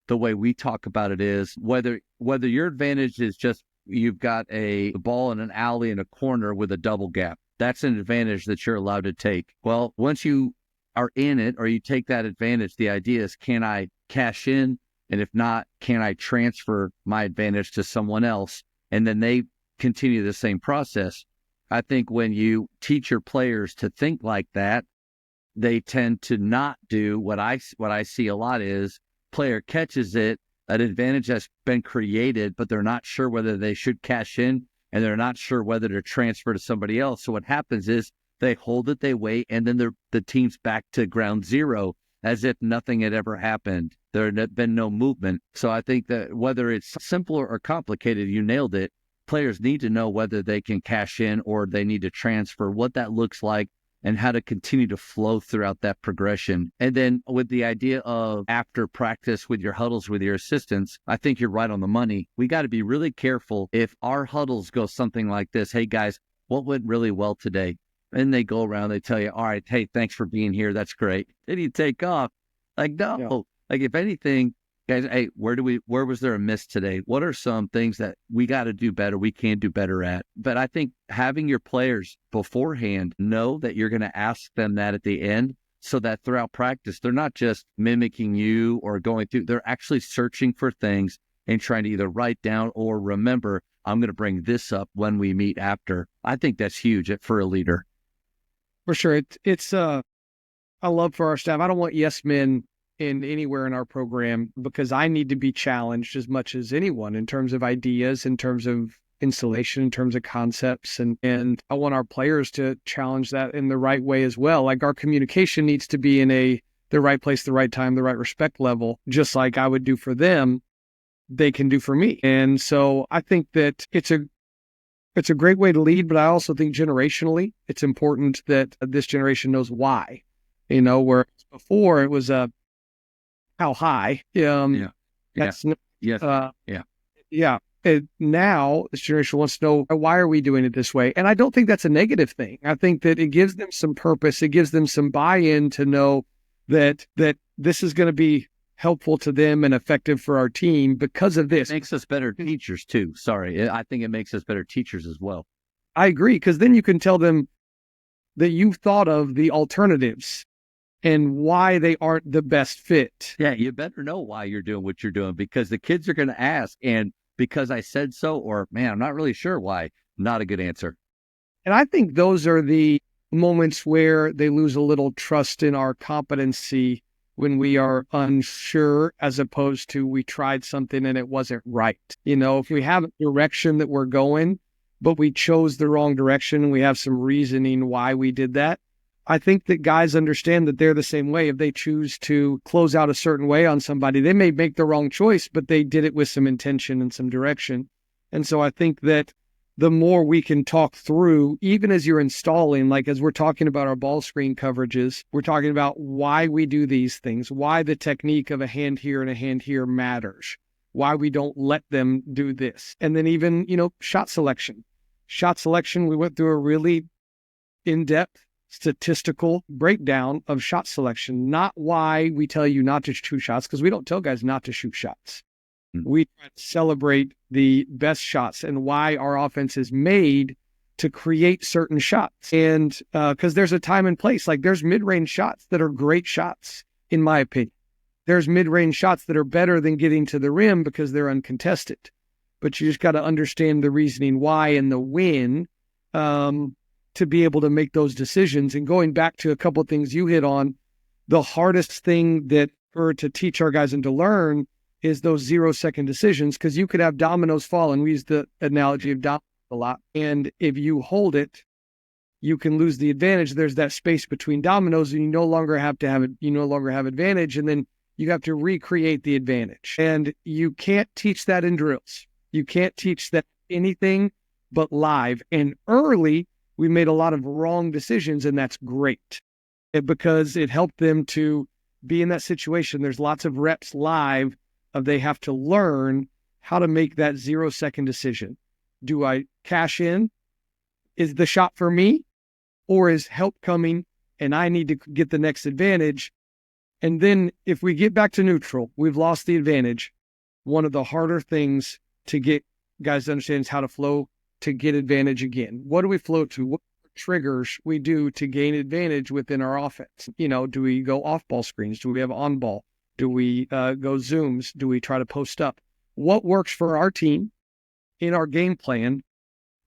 the way we talk about it is whether your advantage is just you've got a ball in an alley in a corner with a double gap. That's an advantage that you're allowed to take. Well, once you are in it or you take that advantage, the idea is, can I cash in? And if not, can I transfer my advantage to someone else? And then they continue the same process. I think when you teach your players to think like that, they tend to not do what I see a lot is player catches it, an advantage that's been created, but they're not sure whether they should cash in, and they're not sure whether to transfer to somebody else. So what happens is they hold it, they wait, and then the team's back to ground zero as if nothing had ever happened. There had been no movement. So I think that whether it's simple or complicated, you nailed it. Players need to know whether they can cash in or they need to transfer, what that looks like, and how to continue to flow throughout that progression. And then with the idea of after practice with your huddles with your assistants, I think you're right on the money. We got to be really careful if our huddles go something like this. Hey, guys, what went really well today? And they go around, they tell you, all right, hey, thanks for being here. That's great. Then you take off. Like, no. Yeah. Like, if anything, guys, hey, where was there a miss today? What are some things that we got to do better, we can do better at? But I think having your players beforehand know that you're going to ask them that at the end, so that throughout practice, they're not just mimicking you or going through, they're actually searching for things and trying to either write down or remember, I'm going to bring this up when we meet after. I think that's huge for a leader. For sure. It's I love for our staff. I don't want yes men in anywhere in our program, because I need to be challenged as much as anyone in terms of ideas, in terms of installation, in terms of concepts. And I want our players to challenge that in the right way as well. Like, our communication needs to be in the right place, the right time, the right respect level, just like I would do for them, they can do for me. And so I think that it's a great way to lead, but I also think generationally, it's important that this generation knows why, where before it was how high. Now this generation wants to know, why are we doing it this way? And I don't think that's a negative thing. I think that it gives them some purpose. It gives them some buy-in to know that this is going to be helpful to them and effective for our team because of this. It makes us better teachers too. Sorry. I think it makes us better teachers as well. I agree, because then you can tell them that you've thought of the alternatives and why they aren't the best fit. Yeah, you better know why you're doing what you're doing, because the kids are going to ask, and because I said so, or man, I'm not really sure why. Not a good answer. And I think those are the moments where they lose a little trust in our competency, when we are unsure, as opposed to we tried something and it wasn't right. If we have a direction that we're going, but we chose the wrong direction and we have some reasoning why we did that, I think that guys understand that they're the same way. If they choose to close out a certain way on somebody, they may make the wrong choice, but they did it with some intention and some direction. And so I think that the more we can talk through, even as you're installing, like as we're talking about our ball screen coverages, we're talking about why we do these things, why the technique of a hand here and a hand here matters, why we don't let them do this. And then even, shot selection. Shot selection, we went through a really in-depth statistical breakdown of shot selection, not why we tell you not to shoot shots, because we don't tell guys not to shoot shots. We try to celebrate the best shots and why our offense is made to create certain shots. And because there's a time and place, like there's mid-range shots that are great shots, in my opinion. There's mid-range shots that are better than getting to the rim because they're uncontested. But you just got to understand the reasoning why and the when to be able to make those decisions. And going back to a couple of things you hit on, the hardest thing to teach our guys and to learn is those 0-second decisions, because you could have dominoes fall, and we use the analogy of dominoes a lot. And if you hold it, you can lose the advantage. There's that space between dominoes, and you no longer have advantage, and then you have to recreate the advantage. And you can't teach that in drills. You can't teach that anything but live. And early, we made a lot of wrong decisions, and that's great because it helped them to be in that situation. There's lots of reps live of they have to learn how to make that 0-second decision. Do I cash in? Is the shot for me? Or is help coming and I need to get the next advantage? And then if we get back to neutral, we've lost the advantage. One of the harder things to get guys to understand is how to flow to get advantage again. What do we flow to? What triggers we do to gain advantage within our offense? Do we go off ball screens? Do we have on ball? Do we go zooms? Do we try to post up? What works for our team in our game plan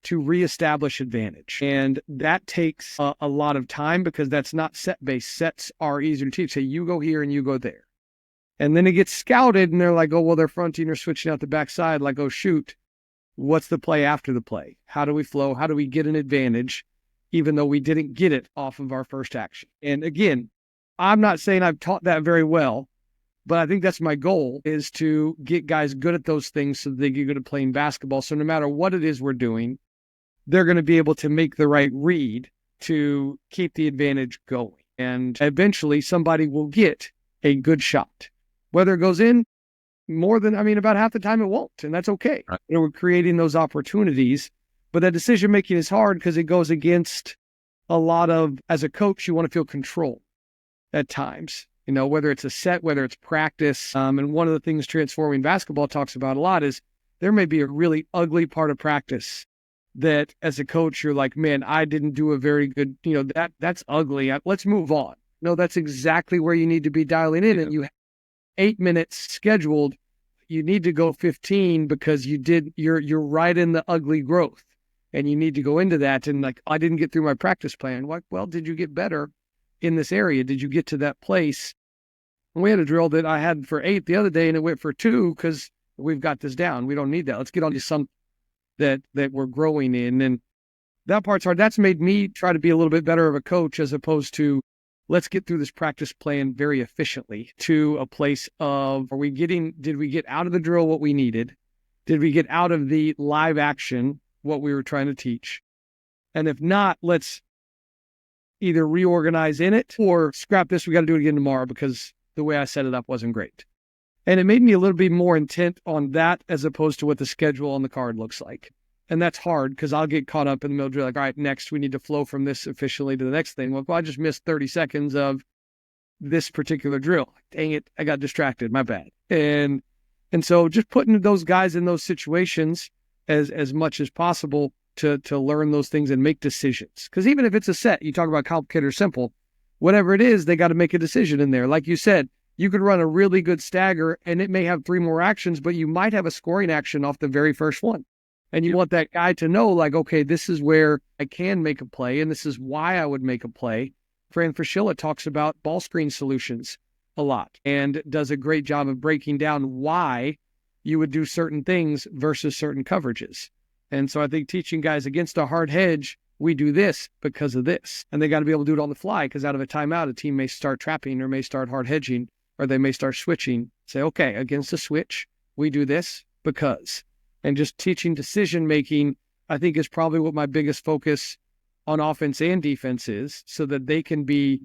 to reestablish advantage. And that takes a lot of time because that's not set-based. Sets are easier to teach. Say, you go here and you go there. And then it gets scouted and they're like, oh, well, they're fronting or switching out the backside. Like, oh, shoot, what's the play after the play? How do we flow? How do we get an advantage, even though we didn't get it off of our first action? And again, I'm not saying I've taught that very well, but I think that's my goal, is to get guys good at those things so that they get good at playing basketball. So no matter what it is we're doing, they're going to be able to make the right read to keep the advantage going. And eventually somebody will get a good shot. Whether it goes in about half the time it won't, and that's okay. Right. We're creating those opportunities, but that decision making is hard because it goes against a lot of, as a coach, you want to feel control at times, whether it's a set, whether it's practice. And one of the things Transforming Basketball talks about a lot is there may be a really ugly part of practice that as a coach, you're like, man, I didn't do a very good, that's ugly. Let's move on. No, that's exactly where you need to be dialing in. And you have 8 minutes scheduled. You need to go 15 because you're right in the ugly growth. And you need to go into that. And like, I didn't get through my practice plan. Like, well, did you get better in this area? Did you get to that place? And we had a drill that I had for 8 the other day and it went for 2 because we've got this down. We don't need that. Let's get on to something that we're growing in. And that part's hard. That's made me try to be a little bit better of a coach as opposed to let's get through this practice plan very efficiently to a place of, did we get out of the drill what we needed? Did we get out of the live action what we were trying to teach? And if not, let's either reorganize in it or scrap this. We got to do it again tomorrow because the way I set it up wasn't great. And it made me a little bit more intent on that as opposed to what the schedule on the card looks like. And that's hard because I'll get caught up in the middle drill. Like, all right, next we need to flow from this efficiently to the next thing. Well, I just missed 30 seconds of this particular drill. Dang it, I got distracted. My bad. And so just putting those guys in those situations as much as possible to learn those things and make decisions. Because even if it's a set, you talk about complicated or simple, whatever it is, they got to make a decision in there. Like you said, you could run a really good stagger and it may have 3 more actions, but you might have a scoring action off the very first one. And you want that guy to know, like, okay, this is where I can make a play, and this is why I would make a play. Fran Fraschilla talks about ball screen solutions a lot and does a great job of breaking down why you would do certain things versus certain coverages. And so I think teaching guys against a hard hedge, we do this because of this. And they got to be able to do it on the fly because out of a timeout, a team may start trapping or may start hard hedging or they may start switching. Say, okay, against a switch, we do this because... And just teaching decision-making, I think, is probably what my biggest focus on offense and defense is, so that they can be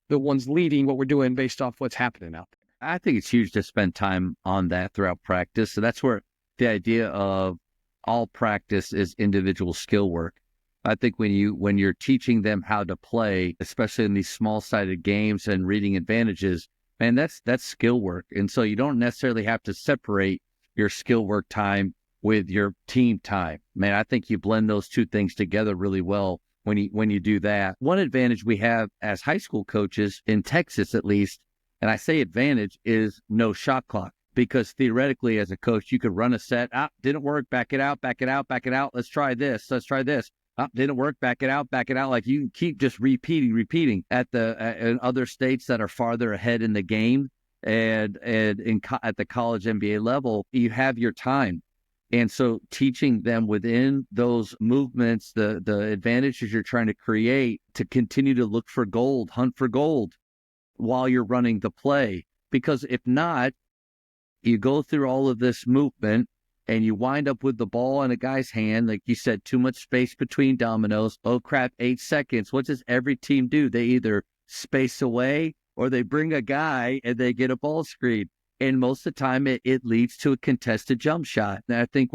the ones leading what we're doing based off what's happening out there. I think it's huge to spend time on that throughout practice. So that's where the idea of all practice is individual skill work. I think when you're teaching them how to play, especially in these small-sided games and reading advantages, man, that's skill work. And so you don't necessarily have to separate your skill work time with your team time. Man, I think you blend those two things together really well when you do that. One advantage we have as high school coaches in Texas, at least, and I say advantage, is no shot clock. Because theoretically, as a coach, you could run a set. Didn't work. Back it out. Let's try this. Didn't work. Back it out. Like you keep just repeating at in other states that are farther ahead in the game. And at the college NBA level, you have your time. And so teaching them within those movements, the advantages you're trying to create to continue to look for gold, hunt for gold while you're running the play. Because if not, you go through all of this movement and you wind up with the ball in a guy's hand. Like you said, too much space between dominoes. Oh, crap, 8 seconds. What does every team do? They either space away or they bring a guy and they get a ball screen. And most of the time it leads to a contested jump shot. And I think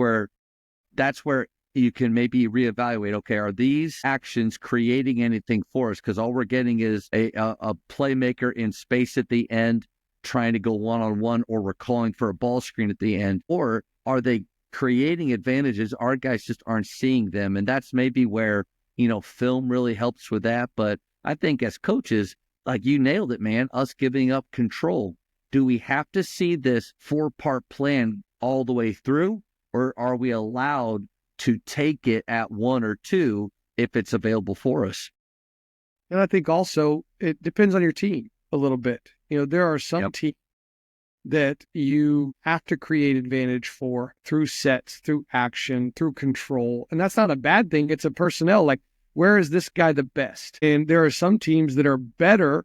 that's where you can maybe reevaluate, okay, are these actions creating anything for us? Because all we're getting is a playmaker in space at the end trying to go one-on-one, or we're calling for a ball screen at the end. Or are they creating advantages? Our guys just aren't seeing them. And that's maybe where, film really helps with that. But I think as coaches, like you nailed it, man, us giving up control. Do we have to see this 4-part plan all the way through, or are we allowed to take it at 1 or 2 if it's available for us. And I think also it depends on your team a little bit. There are some teams that you have to create advantage for through sets, through action, through control. And that's not a bad thing. It's a personnel. Like, where is this guy the best? And there are some teams that are better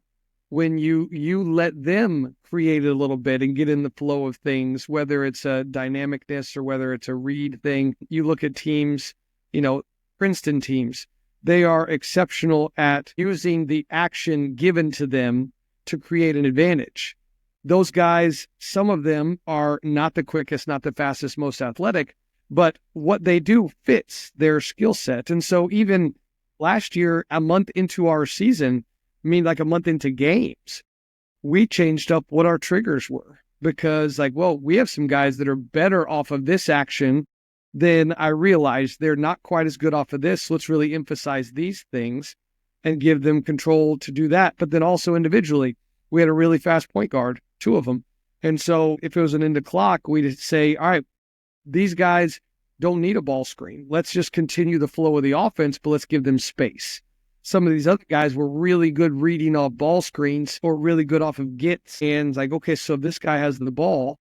when you let them create a little bit and get in the flow of things, whether it's a dynamicness or whether it's a read thing. You look at teams, Princeton teams, they are exceptional at using the action given to them to create an advantage. Those guys, some of them are not the quickest, not the fastest, most athletic, but what they do fits their skill set. And so even last year, a month into our season, like a month into games, we changed up what our triggers were because we have some guys that are better off of this action than I realized they're not quite as good off of this. So let's really emphasize these things and give them control to do that. But then also individually, we had a really fast point guard, 2 of them. And so if it was an end of clock, we'd say, all right, these guys don't need a ball screen. Let's just continue the flow of the offense, but let's give them space. Some of these other guys were really good reading off ball screens or really good off of gets. And okay, so if this guy has the ball,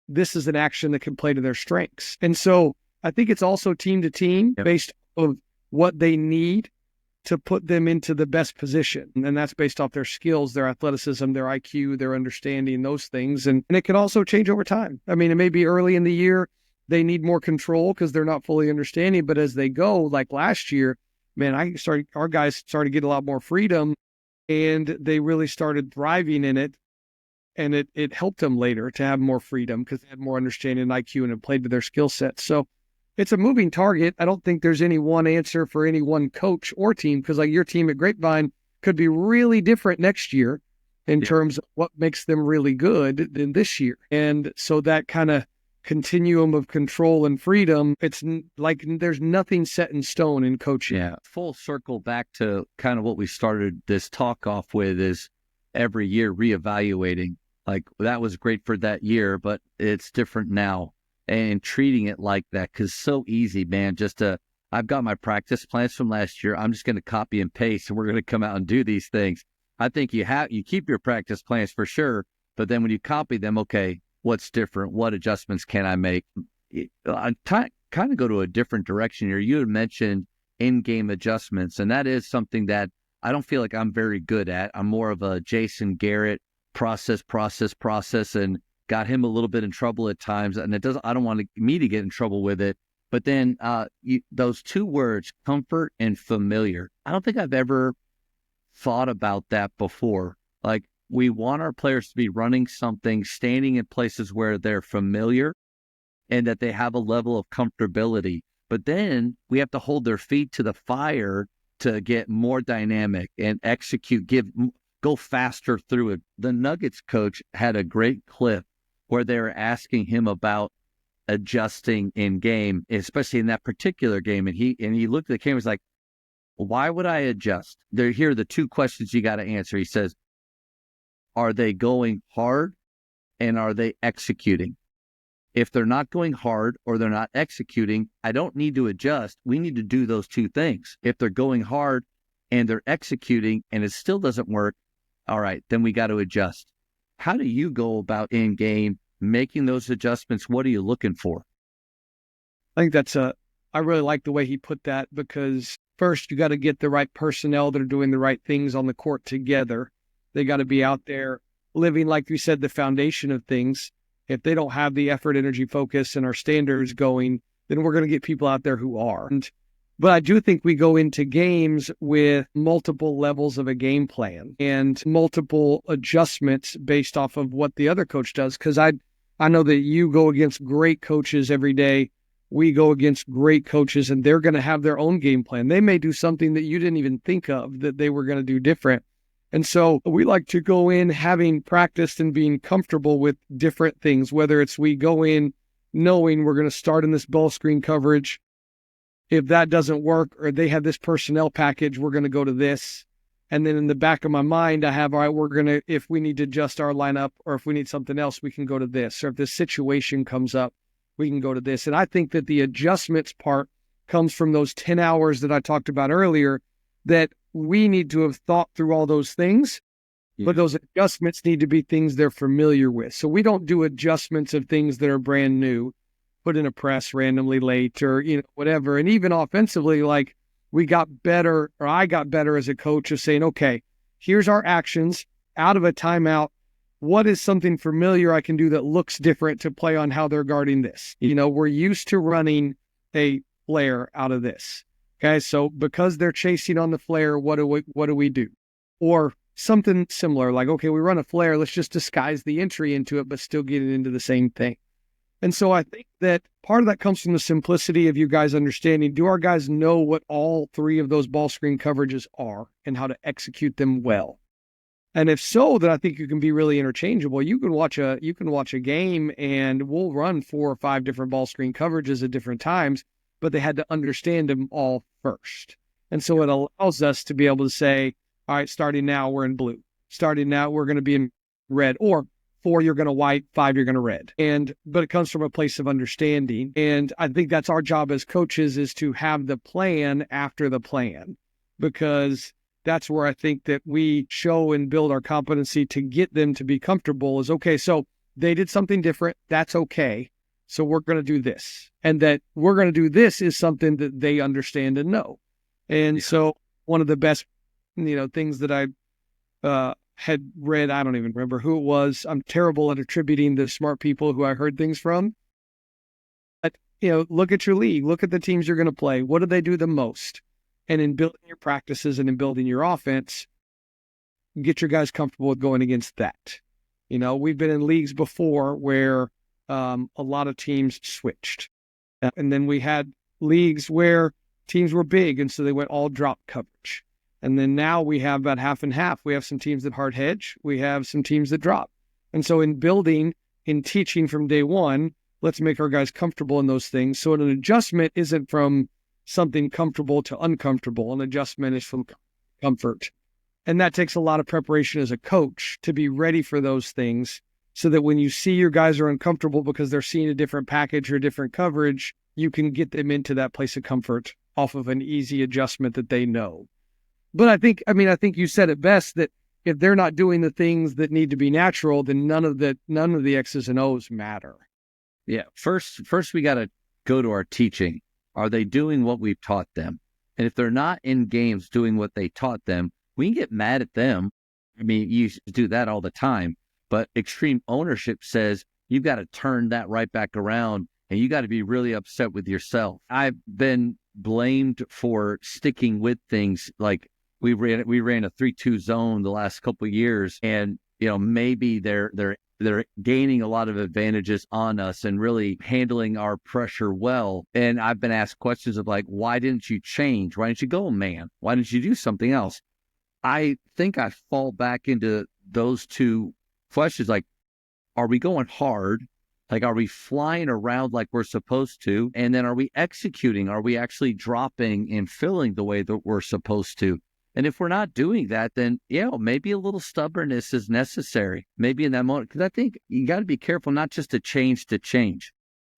this is an action that can play to their strengths. And so I think it's also team to team based on what they need to put them into the best position. And that's based off their skills, their athleticism, their IQ, their understanding, those things. And it can also change over time. It may be early in the year, they need more control because they're not fully understanding. But as they go, like last year, our guys started to get a lot more freedom and they really started thriving in it. And it helped them later to have more freedom because they had more understanding and IQ and it played to their skill set. So it's a moving target. I don't think there's any one answer for any one coach or team because your team at Grapevine could be really different next year in terms of what makes them really good than this year. And so that kind of continuum of control and freedom, it's like there's nothing set in stone in coaching. Yeah. Full circle back to kind of what we started this talk off with is every year reevaluating. That was great for that year, but it's different now. And treating it like that, because so easy, man, I've got my practice plans from last year. I'm just going to copy and paste and we're going to come out and do these things. I think you keep your practice plans for sure, but then when you copy them, okay, what's different? What adjustments can I make? I kind of go to a different direction here. You had mentioned in-game adjustments, and that is something that I don't feel like I'm very good at. I'm more of a Jason Garrett process, and got him a little bit in trouble at times. And I don't want me to get in trouble with it. But then those 2 words, comfort and familiar, I don't think I've ever thought about that before. We want our players to be running something, standing in places where they're familiar and that they have a level of comfortability. But then we have to hold their feet to the fire to get more dynamic and execute, go faster through it. The Nuggets coach had a great clip where they were asking him about adjusting in game, especially in that particular game. And he looked at the camera and was like, why would I adjust? Here are the 2 questions you got to answer. He says, are they going hard and are they executing? If they're not going hard or they're not executing, I don't need to adjust. We need to do those 2 things. If they're going hard and they're executing and it still doesn't work, all right, then we got to adjust. How do you go about in game making those adjustments? What are you looking for? I think I really like the way he put that because first you got to get the right personnel that are doing the right things on the court together. They got to be out there living, like you said, the foundation of things. If they don't have the effort, energy, focus, and our standards going, then we're going to get people out there who are. But I do think we go into games with multiple levels of a game plan and multiple adjustments based off of what the other coach does. Because I know that you go against great coaches every day. We go against great coaches, and they're going to have their own game plan. They may do something that you didn't even think of that they were going to do different. And so we like to go in having practiced and being comfortable with different things, whether it's we go in knowing we're going to start in this ball screen coverage. If that doesn't work or they have this personnel package, we're going to go to this. And then in the back of my mind, I have, all right, if we need to adjust our lineup or if we need something else, we can go to this. Or if this situation comes up, we can go to this. And I think that the adjustments part comes from those 10 hours that I talked about earlier, that we need to have thought through all those things, but those adjustments need to be things they're familiar with. So we don't do adjustments of things that are brand new, put in a press randomly late or, whatever. And even offensively, like we got better, or I got better as a coach of saying, okay, here's our actions out of a timeout. What is something familiar I can do that looks different to play on how they're guarding this? We're used to running a flare out of this. Okay, so because they're chasing on the flare, what do we do? Or something similar, like, okay, we run a flare, let's just disguise the entry into it, but still get it into the same thing. And so I think that part of that comes from the simplicity of you guys understanding, do our guys know what all three of those ball screen coverages are and how to execute them well? And if so, then I think you can be really interchangeable. You can watch a game and we'll run 4 or 5 different ball screen coverages at different times, but they had to understand them all first. And so it allows us to be able to say, all right, starting now, we're in blue. Starting now, we're going to be in red. Or 4, you're going to white, 5, you're going to red. But it comes from a place of understanding. And I think that's our job as coaches, is to have the plan after the plan, because that's where I think that we show and build our competency to get them to be comfortable is, okay, so they did something different. That's okay. So we're going to do this. And that we're going to do this is something that they understand and know. And so one of the best, things that I had read, I don't even remember who it was. I'm terrible at attributing the smart people who I heard things from. But, look at your league. Look at the teams you're going to play. What do they do the most? And in building your practices and in building your offense, get your guys comfortable with going against that. We've been in leagues before where a lot of teams switched. And then we had leagues where teams were big, and so they went all drop coverage. And then now we have about half and half. We have some teams that hard hedge. We have some teams that drop. And so in building, in teaching from day one, let's make our guys comfortable in those things. So an adjustment isn't from something comfortable to uncomfortable. An adjustment is from comfort. And that takes a lot of preparation as a coach to be ready for those things, so that when you see your guys are uncomfortable because they're seeing a different package or different coverage, you can get them into that place of comfort off of an easy adjustment that they know. But I think you said it best, that if they're not doing the things that need to be natural, then none of the X's and O's matter. Yeah. First we got to go to our teaching. Are they doing what we've taught them? And if they're not in games doing what they taught them, we can get mad at them. I mean, you do that all the time. But extreme ownership says you've got to turn that right back around, and you got to be really upset with yourself. I've been blamed for sticking with things like we ran a 3-2 zone the last couple of years, and maybe they're gaining a lot of advantages on us and really handling our pressure well. And I've been asked questions of like, why didn't you change? Why didn't you go man? Why didn't you do something else? I think I fall back into those two questions. Like, are we going hard? Like, are we flying around like we're supposed to? And then are we executing? Are we actually dropping and filling the way that we're supposed to? And if we're not doing that, then, maybe a little stubbornness is necessary. Maybe in that moment, because I think you got to be careful not just to change,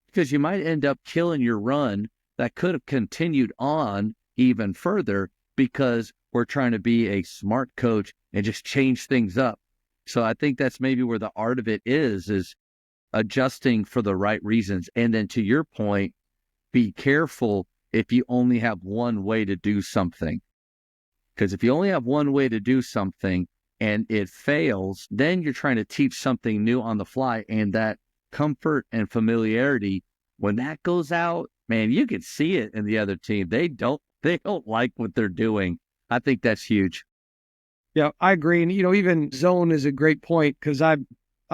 because you might end up killing your run that could have continued on even further because we're trying to be a smart coach and just change things up. So I think that's maybe where the art of it is adjusting for the right reasons. And then to your point, be careful if you only have one way to do something. Because if you only have one way to do something and it fails, then you're trying to teach something new on the fly. And that comfort and familiarity, when that goes out, man, you can see it in the other team. They don't like what they're doing. I think that's huge. Yeah, I agree. And, even zone is a great point, because I've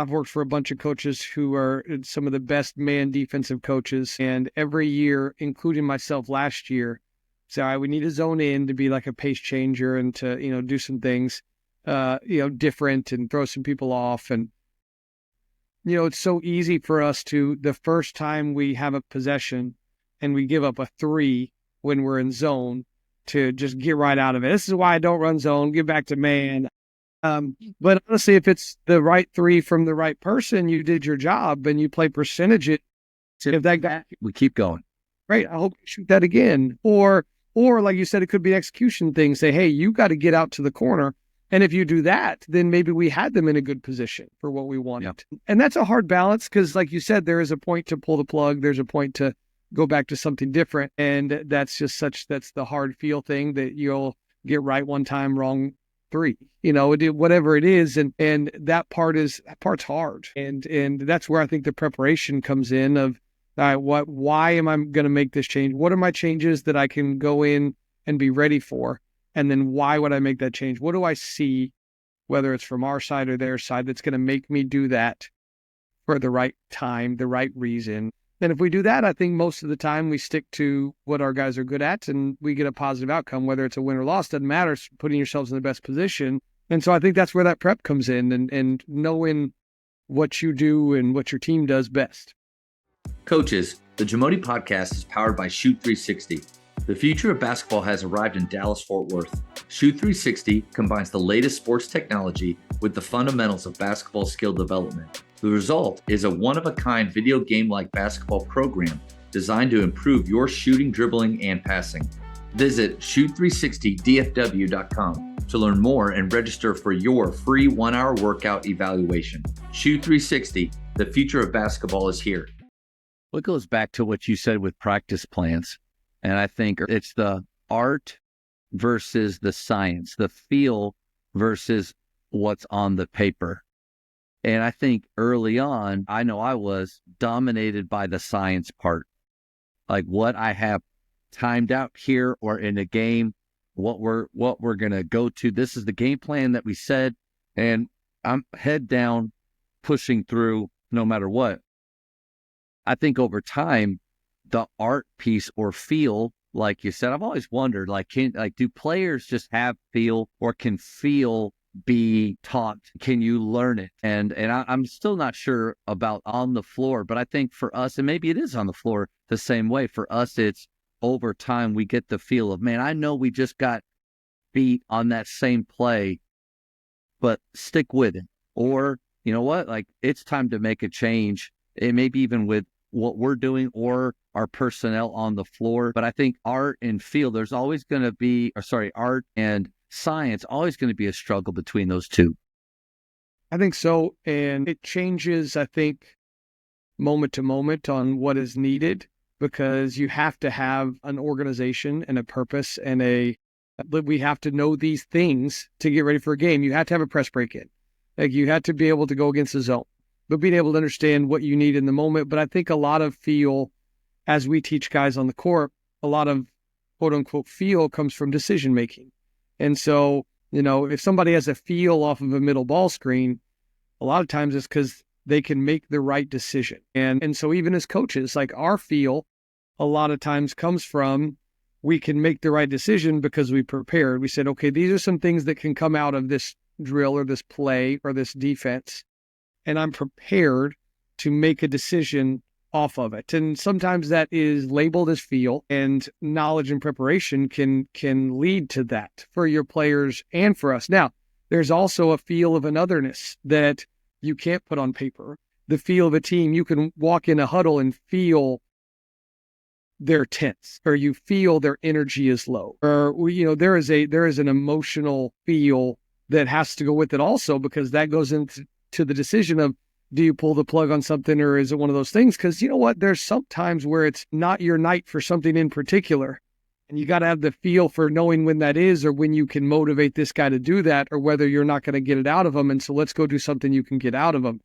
worked for a bunch of coaches who are some of the best man defensive coaches. And every year, including myself last year, say, all right, we need to zone in to be like a pace changer and to, do some things, different and throw some people off. And, it's so easy for us to, the first time we have a possession and we give up a 3 when we're in zone, to just get right out of it. This is why I don't run zone, get back to man. But honestly, if it's the right 3 from the right person, you did your job and you play percentage it. If that guy, we keep going. Great. I hope you shoot that again. Or like you said, it could be an execution thing. Say, hey, you got to get out to the corner. And if you do that, then maybe we had them in a good position for what we wanted. Yep. And that's a hard balance because, like you said, there is a point to pull the plug. There's a point to go back to something different. And that's the hard feel thing that you'll get right one time, wrong three, whatever it is. And that part's hard. And that's where I think the preparation comes in of, all right, why am I going to make this change? What are my changes that I can go in and be ready for? And then why would I make that change? What do I see, whether it's from our side or their side, that's going to make me do that for the right time, the right reason? And if we do that, I think most of the time we stick to what our guys are good at and we get a positive outcome, whether it's a win or loss, doesn't matter. It's putting yourselves in the best position. And so I think that's where that prep comes in and knowing what you do and what your team does best. Coaches, the JAMODI podcast is powered by Shoot 360. The future of basketball has arrived in Dallas-Fort Worth. Shoot 360 combines the latest sports technology with the fundamentals of basketball skill development. The result is a one-of-a-kind video game-like basketball program designed to improve your shooting, dribbling, and passing. Visit shoot360dfw.com to learn more and register for your free 1-hour workout evaluation. Shoot 360, the future of basketball is here. Well, it goes back to what you said with practice plans. And I think it's the art versus the science, the feel versus what's on the paper. And I think early on, I know I was dominated by the science part, like what I have timed out here or in a game, what we're going to go to. This is the game plan that we said, and I'm head down pushing through no matter what. I think over time, the art piece or feel, like you said, I've always wondered, do players just have feel, or can feel be taught? Can you learn it? And I'm still not sure about on the floor, but I think for us, and maybe it is on the floor the same way, for us, it's over time we get the feel of, man, I know we just got beat on that same play, but stick with it. Or, you know what, like it's time to make a change. It may be even with what we're doing or our personnel on the floor. But I think art and feel, there's always going to be, art and science, always going to be a struggle between those two. I think so. And it changes, I think, moment to moment on what is needed, because you have to have an organization and a purpose and we have to know these things to get ready for a game. You have to have a press break in. Like you have to be able to go against the zone, but being able to understand what you need in the moment. But I think a lot of feel, as we teach guys on the court, a lot of quote unquote feel comes from decision making. And so, if somebody has a feel off of a middle ball screen, a lot of times it's because they can make the right decision. And so even as coaches, like our feel a lot of times comes from, we can make the right decision because we prepared. We said, okay, these are some things that can come out of this drill or this play or this defense, and I'm prepared to make a decision off of it. And sometimes that is labeled as feel, and knowledge and preparation can lead to that for your players and for us. Now, there's also a feel of an otherness that you can't put on paper. The feel of a team, you can walk in a huddle and feel they're tense, or you feel their energy is low, or there is an emotional feel that has to go with it also, because that goes into the decision of, do you pull the plug on something, or is it one of those things? Because you know what, there's some times where it's not your night for something in particular, and you got to have the feel for knowing when that is, or when you can motivate this guy to do that, or whether you're not going to get it out of him, and so let's go do something you can get out of him.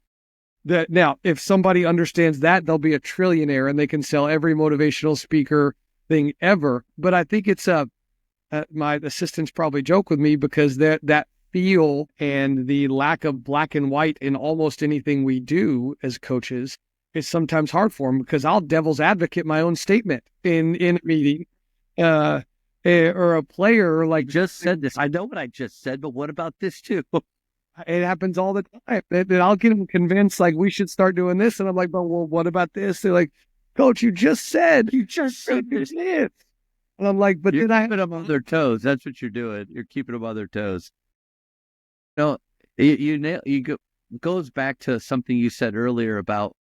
Now, if somebody understands that, they'll be a trillionaire and they can sell every motivational speaker thing ever. But I think it's my assistants probably joke with me, because that feel and the lack of black and white in almost anything we do as coaches is sometimes hard for them, because I'll devil's advocate my own statement in a meeting, or a player like just said this. I know what I just said, but what about this too? It happens all the time. And I'll get them convinced, like, we should start doing this. And I'm like, well, what about this? They're like, Coach, you just said this. And I'm like, but you're then keeping them on their toes. That's what you're doing. You're keeping them on their toes. No, goes back to something you said earlier about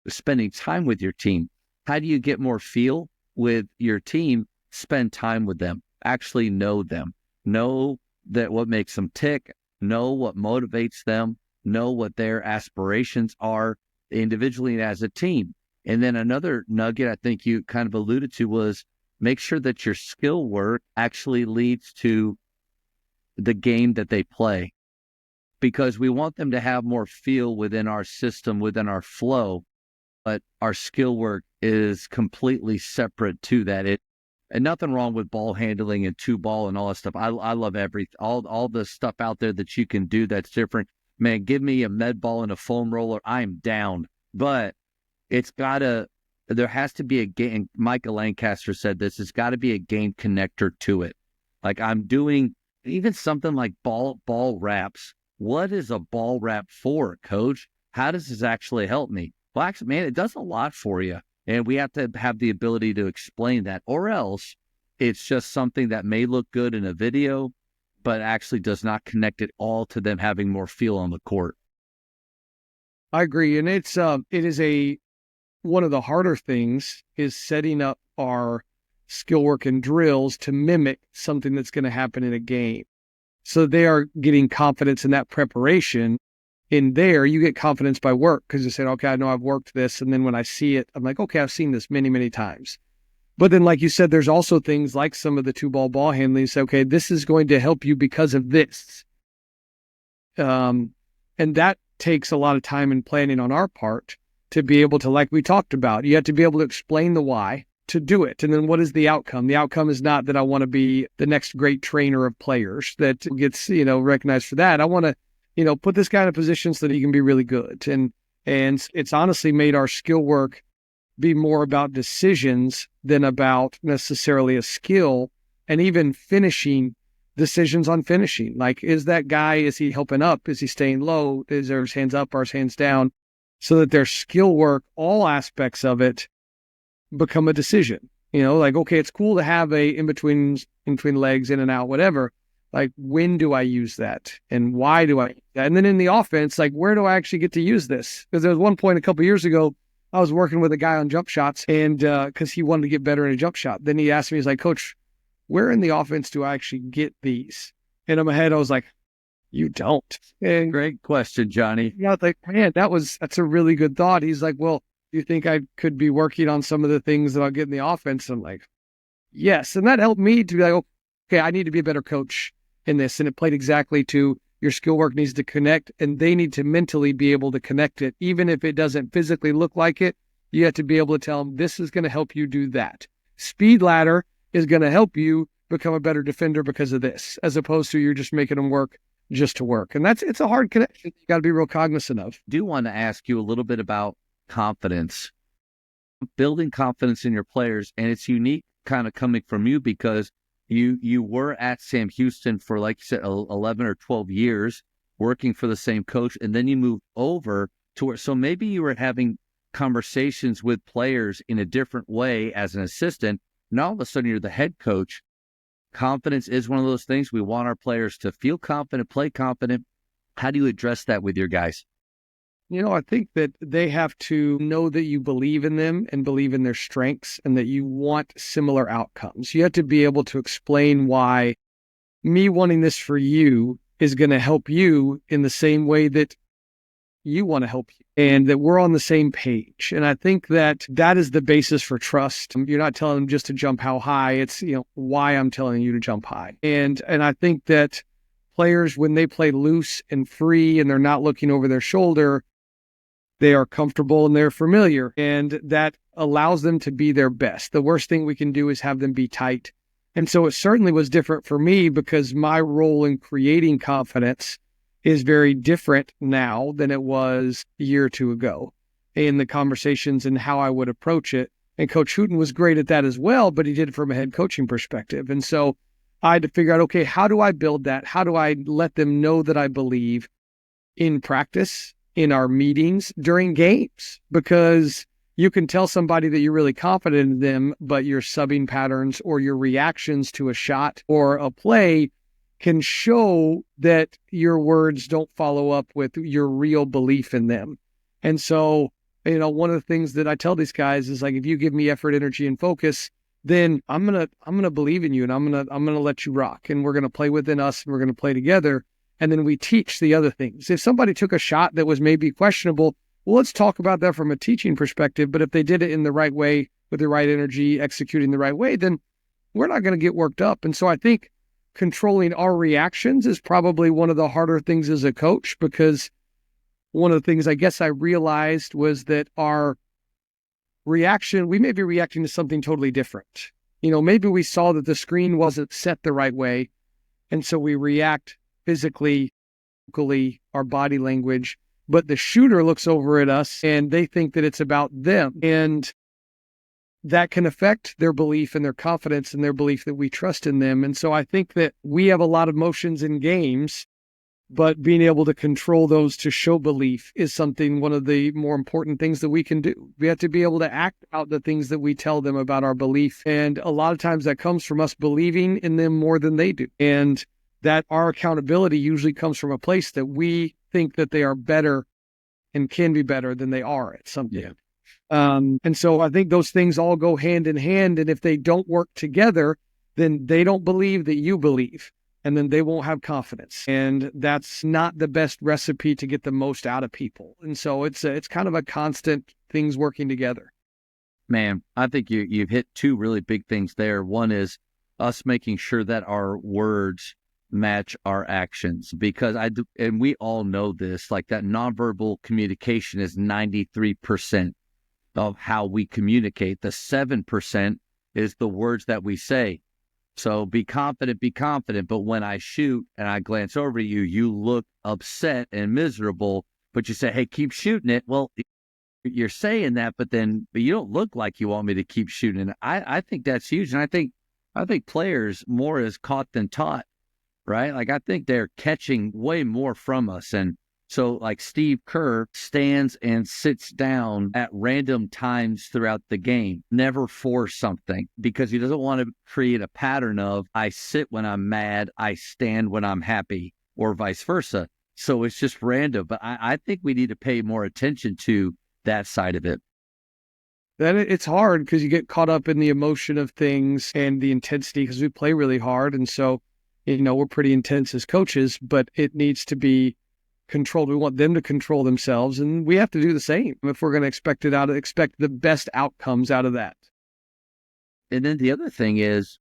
spending time with your team. How do you get more feel with your team, spend time with them, actually know them, know that what makes them tick, know what motivates them, know what their aspirations are individually and as a team. And then another nugget I think you kind of alluded to was make sure that your skill work actually leads to the game that they play, because we want them to have more feel within our system, within our flow, but our skill work is completely separate to that. And nothing wrong with ball handling and two ball and all that stuff. I love all the stuff out there that you can do that's different. Man, give me a med ball and a foam roller, I'm down. But there has to be a game. Michael Lancaster said this, it's got to be a game connector to it. Like I'm doing even something like ball wraps. What is a ball wrap for, coach? How does this actually help me? Well, actually, man, it does a lot for you. And we have to have the ability to explain that, or else it's just something that may look good in a video, but actually does not connect it all to them having more feel on the court. I agree. And it is one of the harder things is setting up our skill work and drills to mimic something that's going to happen in a game. So they are getting confidence in that preparation. In there, you get confidence by work because you said, okay, I know I've worked this. And then when I see it, I'm like, okay, I've seen this many, many times. But then, like you said, there's also things like some of the two ball handling. You say, okay, this is going to help you because of this. And that takes a lot of time and planning on our part to be able to, like we talked about, you have to be able to explain the why to do it. And then what is the outcome? The outcome is not that I want to be the next great trainer of players that gets, recognized for that. I want to, put this guy in a position so that he can be really good. And it's honestly made our skill work be more about decisions than about necessarily a skill, and even finishing decisions on finishing. Like, is he helping up? Is he staying low? Is there his hands up or his hands down? So that their skill work, all aspects of it, become a decision. Like, okay, it's cool to have a in between legs, in and out, whatever. Like, when do I use that? And why do I use that? And then in the offense, like, where do I actually get to use this? Because there was one point a couple of years ago, I was working with a guy on jump shots, and because he wanted to get better in a jump shot. Then he asked me, he's like, Coach, where in the offense do I actually get these? And in my head, I was like, you don't. And great question, Johnny. I was like, man, that's a really good thought. He's like, well, do you think I could be working on some of the things that I'll get in the offense? I'm like, yes. And that helped me to be like, okay, I need to be a better coach in this. And it played exactly to your skill work needs to connect, and they need to mentally be able to connect it. Even if it doesn't physically look like it, you have to be able to tell them this is going to help you do that. Speed ladder is going to help you become a better defender because of this, as opposed to you're just making them work just to work. And it's a hard connection you got to be real cognizant of. I do want to ask you a little bit about confidence, building confidence in your players. And it's unique kind of coming from you because you were at Sam Houston for, like you said, 11 or 12 years working for the same coach. And then you moved over to where, so maybe you were having conversations with players in a different way as an assistant. Now all of a sudden you're the head coach. Confidence is one of those things. We want our players to feel confident, play confident. How do you address that with your guys? I think that they have to know that you believe in them and believe in their strengths and that you want similar outcomes. You have to be able to explain why me wanting this for you is going to help you in the same way that you want to help you, and that we're on the same page. And I think that is the basis for trust. You're not telling them just to jump how high. It's, why I'm telling you to jump high. And I think that players, when they play loose and free and they're not looking over their shoulder, they are comfortable and they're familiar, and that allows them to be their best. The worst thing we can do is have them be tight. And so it certainly was different for me because my role in creating confidence is very different now than it was a year or two ago in the conversations and how I would approach it. And Coach Hooten was great at that as well, but he did it from a head coaching perspective. And so I had to figure out, okay, how do I build that? How do I let them know that I believe in practice, in our meetings, during games? Because you can tell somebody that you're really confident in them, but your subbing patterns or your reactions to a shot or a play can show that your words don't follow up with your real belief in them. And so, one of the things that I tell these guys is like, if you give me effort, energy, and focus, then I'm gonna believe in you, and I'm gonna let you rock, and we're gonna play within us, and we're gonna play together. And then we teach the other things. If somebody took a shot that was maybe questionable, well, let's talk about that from a teaching perspective. But if they did it in the right way, with the right energy, executing the right way, then we're not going to get worked up. And so I think controlling our reactions is probably one of the harder things as a coach, because one of the things I guess I realized was that our reaction, we may be reacting to something totally different. Maybe we saw that the screen wasn't set the right way, and so we react physically, vocally, our body language, but the shooter looks over at us and they think that it's about them. And that can affect their belief and their confidence and their belief that we trust in them. And so I think that we have a lot of emotions in games, but being able to control those to show belief is one of the more important things that we can do. We have to be able to act out the things that we tell them about our belief. And a lot of times that comes from us believing in them more than they do. And that our accountability usually comes from a place that we think that they are better and can be better than they are at something. Yeah. And so I think those things all go hand in hand. And if they don't work together, then they don't believe that you believe, and then they won't have confidence. And that's not the best recipe to get the most out of people. And so it's kind of a constant things working together. Man, I think you've hit two really big things there. One is us making sure that our words match our actions, because and we all know this, like that nonverbal communication is 93% of how we communicate. The 7% is the words that we say. So be confident, but when I shoot and I glance over you, you look upset and miserable, but you say, hey, keep shooting it. Well, you're saying that, but you don't look like you want me to keep shooting. And I think that's huge. And I think players more is caught than taught. Right? Like, I think they're catching way more from us. And so like Steve Kerr stands and sits down at random times throughout the game, never force something, because he doesn't want to create a pattern of I sit when I'm mad, I stand when I'm happy, or vice versa. So it's just random. But I think we need to pay more attention to that side of it. Then it's hard because you get caught up in the emotion of things and the intensity, because we play really hard. And so we're pretty intense as coaches, but it needs to be controlled. We want them to control themselves, and we have to do the same if we're going to expect the best outcomes out of that. And then the other thing is,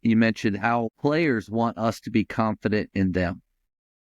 you mentioned how players want us to be confident in them.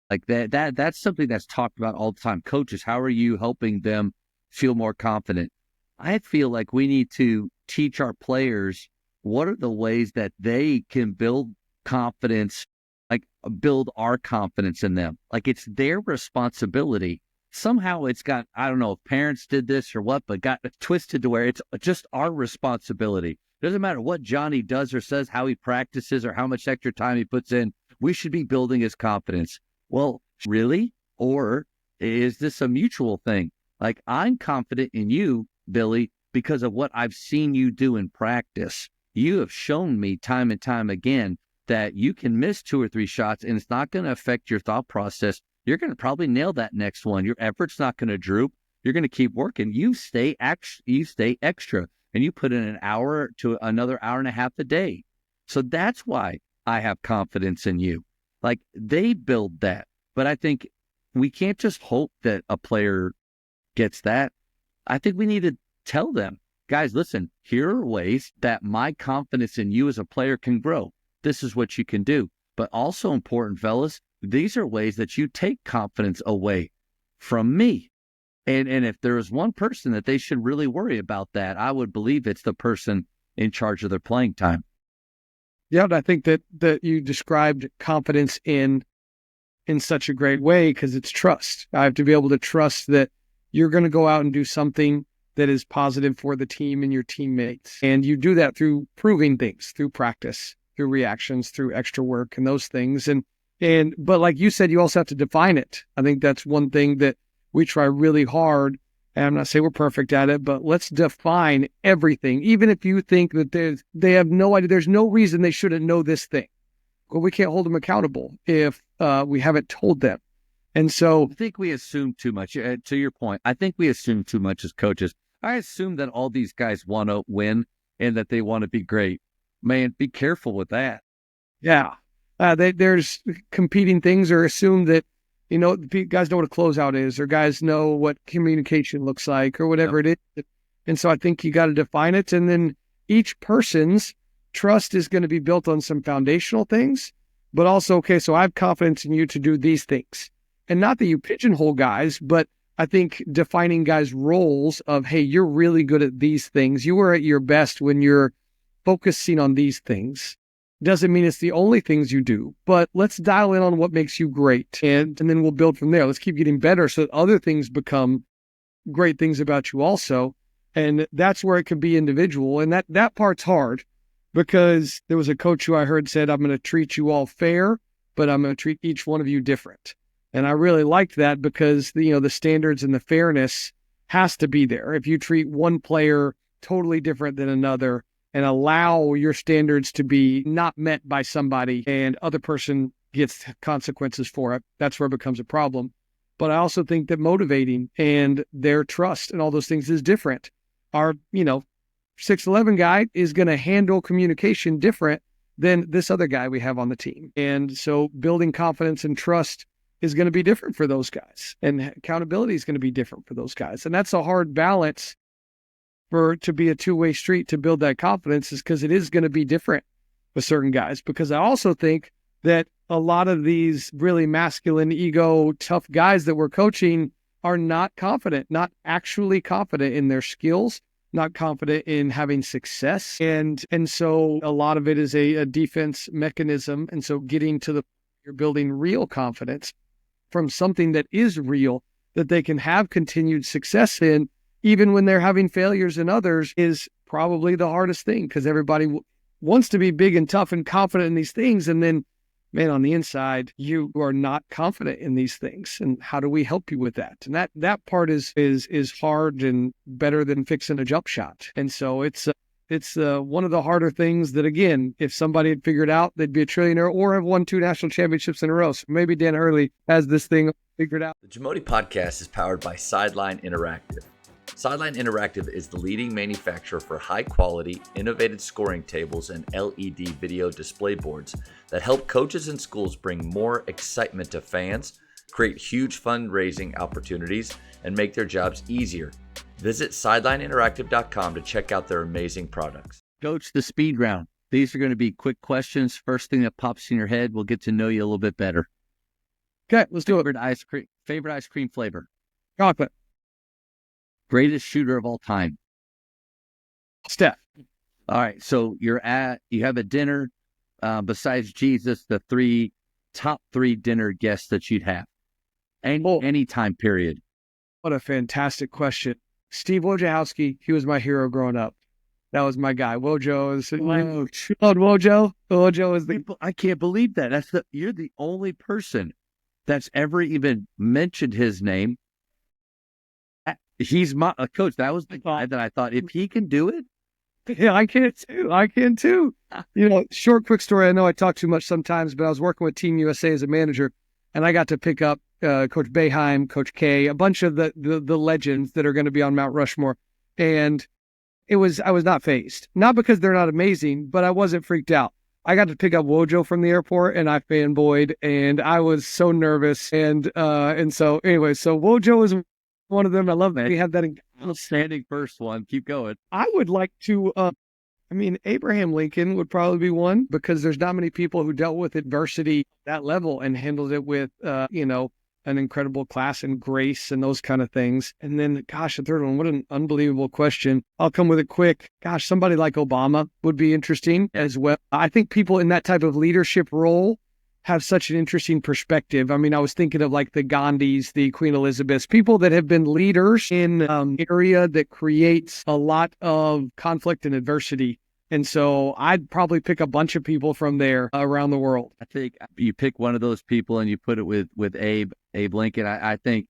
Like that's something that's talked about all the time. Coaches, how are you helping them feel more confident? I feel like we need to teach our players what are the ways that they can build confidence, like build our confidence in them. Like, it's their responsibility. Somehow it's got, I don't know if parents did this or what, but got twisted to where it's just our responsibility. It doesn't matter what Johnny does or says, how he practices or how much extra time he puts in. We should be building his confidence. Well, really? Or is this a mutual thing? Like, I'm confident in you, Billy, because of what I've seen you do in practice. You have shown me time and time again that you can miss 2 or 3 shots and it's not going to affect your thought process. You're going to probably nail that next one. Your effort's not going to droop. You're going to keep working. You stay extra, and you put in an hour to another hour and a half a day. So that's why I have confidence in you. Like, they build that. But I think we can't just hope that a player gets that. I think we need to tell them, guys, listen, here are ways that my confidence in you as a player can grow. This is what you can do. But also important, fellas, these are ways that you take confidence away from me. And if there is one person that they should really worry about that, I would believe it's the person in charge of their playing time. Yeah, and I think that you described confidence in such a great way, because it's trust. I have to be able to trust that you're going to go out and do something that is positive for the team and your teammates. And you do that through proving things, through practice, through reactions, through extra work and those things. But like you said, you also have to define it. I think that's one thing that we try really hard. And I'm not saying we're perfect at it, but let's define everything. Even if you think that they have no idea, there's no reason they shouldn't know this thing. Well, we can't hold them accountable if we haven't told them. And so I think we assume too much. To your point, I think we assume too much as coaches. I assume that all these guys want to win, and that they want to be great. Man, be careful with that. Yeah. There's competing things, or assume that, guys know what a closeout is, or guys know what communication looks like, or whatever it is. And so I think you got to define it. And then each person's trust is going to be built on some foundational things, but also, okay, so I have confidence in you to do these things. And not that you pigeonhole guys, but I think defining guys' roles of, hey, you're really good at these things. You are at your best when you're focusing on these things. Doesn't mean it's the only things you do, but let's dial in on what makes you great. And then we'll build from there. Let's keep getting better so that other things become great things about you also. And that's where it can be individual. And that part's hard, because there was a coach who I heard said, I'm going to treat you all fair, but I'm going to treat each one of you different. And I really liked that, because the standards and the fairness has to be there. If you treat one player totally different than another and allow your standards to be not met by somebody and other person gets consequences for it, that's where it becomes a problem. But I also think that motivating and their trust and all those things is different. Our, 6'11" guy is going to handle communication different than this other guy we have on the team. And so building confidence and trust is going to be different for those guys. And accountability is going to be different for those guys. And that's a hard balance to be a two-way street to build that confidence, is because it is going to be different with certain guys. Because I also think that a lot of these really masculine, ego, tough guys that we're coaching are not confident, not actually confident in their skills, not confident in having success. And so a lot of it is a defense mechanism. And so getting to you're building real confidence from something that is real, that they can have continued success in, even when they're having failures in others, is probably the hardest thing, because everybody wants to be big and tough and confident in these things. And then, man, on the inside, you are not confident in these things. And how do we help you with that? And that part is hard and better than fixing a jump shot. And so it's one of the harder things that, again, if somebody had figured out, they'd be a trillionaire or have won 2 national championships in a row. So maybe Dan Hurley has this thing figured out. The JAMODI podcast is powered by Sideline Interactive. Sideline Interactive is the leading manufacturer for high-quality, innovative scoring tables and LED video display boards that help coaches and schools bring more excitement to fans, create huge fundraising opportunities, and make their jobs easier. Visit sidelineinteractive.com to check out their amazing products. Coach, the speed round. These are going to be quick questions. First thing that pops in your head, we'll get to know you a little bit better. Okay, let's do it. Favorite ice cream flavor? Chocolate. Greatest shooter of all time? Steph. All right, so you have a dinner. Besides Jesus, the top three dinner guests that you'd have, any time period. What a fantastic question. Steve Wojciechowski, he was my hero growing up. That was my guy. Wojo is Wojo. Wojo is I can't believe that. You're the only person that's ever even mentioned his name. He's my coach. That was the guy that I thought, if he can do it. Yeah, I can too. Short, quick story. I know I talk too much sometimes, but I was working with Team USA as a manager, and I got to pick up Coach Boeheim, Coach K, a bunch of the legends that are going to be on Mount Rushmore. And I was not fazed. Not because they're not amazing, but I wasn't freaked out. I got to pick up Wojo from the airport, and I fanboyed, and I was so nervous. And so anyway, so Wojo is one of them. I love that. We have that outstanding first one. Keep going. I would like to, Abraham Lincoln would probably be one, because there's not many people who dealt with adversity at that level and handled it with, an incredible class and grace and those kind of things. And then, gosh, the third one, what an unbelievable question. I'll come with it quick. Gosh, somebody like Obama would be interesting as well. I think people in that type of leadership role have such an interesting perspective. I mean, I was thinking of like the Gandhis, the Queen Elizabeths, people that have been leaders in an area that creates a lot of conflict and adversity. And so I'd probably pick a bunch of people from there around the world. I think you pick one of those people and you put it with Abe Lincoln. I think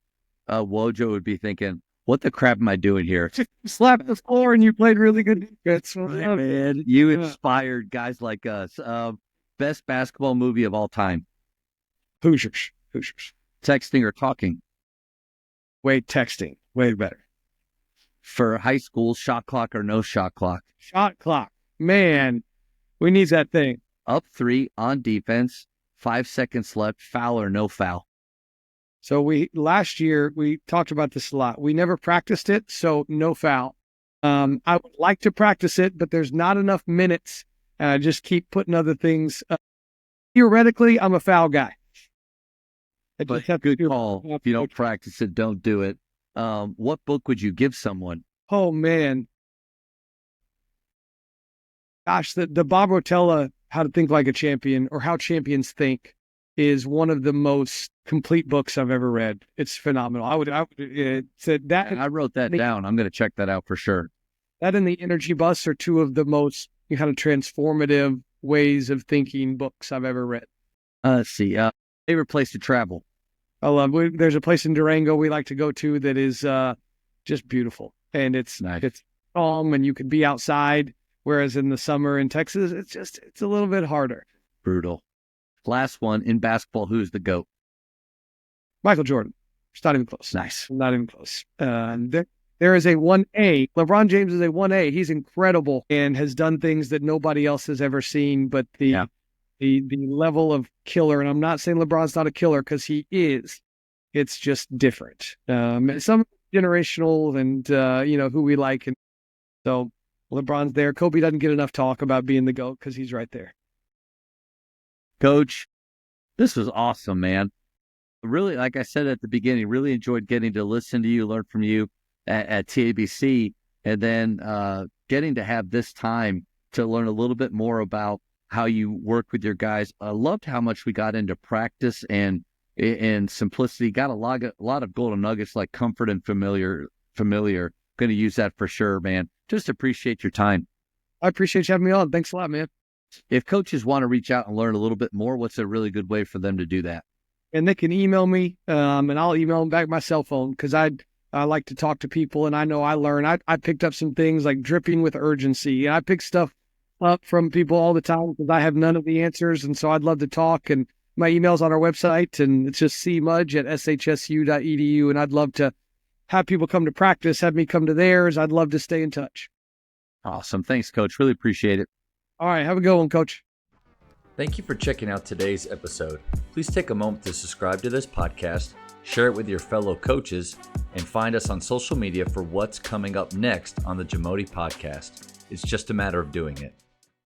Wojo would be thinking, what the crap am I doing here? Slap the floor and you played really good. Man, you inspired guys like us. Best basketball movie of all time? Hoosiers. Texting or talking? Texting. Way better. For high school, shot clock or no shot clock? Shot clock. Man, we need that thing. Up 3 on defense, 5 seconds left, foul or no foul? So last year we talked about this a lot. We never practiced it, so no foul. I would like to practice it, but there's not enough minutes. And I just keep putting other things. Theoretically, I'm a foul guy. But good call. If you don't practice it, don't do it. What book would you give someone? Oh, man. Gosh, the Bob Rotella, How to Think Like a Champion, or How Champions Think, is one of the most complete books I've ever read. It's phenomenal. I wrote that down. I'm going to check that out for sure. That and The Energy Bus are two of the most kind of transformative ways of thinking books I've ever read. Let's see. Favorite place to travel? There's a place in Durango we like to go to that is just beautiful. And it's nice. It's calm and you could be outside. Whereas in the summer in Texas, it's a little bit harder. Brutal. Last one, in basketball, who's the GOAT? Michael Jordan. It's not even close. Nice. Not even close. There is a 1A. LeBron James is a 1A. He's incredible and has done things that nobody else has ever seen. But the level of killer, and I'm not saying LeBron's not a killer because he is. It's just different. Some generational and, who we like. And so LeBron's there. Kobe doesn't get enough talk about being the GOAT because he's right there. Coach, this was awesome, man. Really, like I said at the beginning, really enjoyed getting to listen to you, learn from you at TABC, and then getting to have this time to learn a little bit more about how you work with your guys. I loved how much we got into practice and simplicity. Got a lot of golden nuggets like comfort and familiar. Going to use that for sure, man. Just appreciate your time. I appreciate you having me on. Thanks a lot, man. If coaches want to reach out and learn a little bit more, what's a really good way for them to do that? And they can email me, and I'll email them back my cell phone because I like to talk to people, and I know I learn. I picked up some things like dripping with urgency, and I pick stuff up from people all the time because I have none of the answers, and so I'd love to talk. And my email's on our website, and it's just cmudge@shsu.edu, and I'd love to have people come to practice, have me come to theirs. I'd love to stay in touch. Awesome. Thanks, Coach. Really appreciate it. All right. Have a good one, Coach. Thank you for checking out today's episode. Please take a moment to subscribe to this podcast, share it with your fellow coaches, and find us on social media for what's coming up next on the JAMODI podcast. It's just a matter of doing it.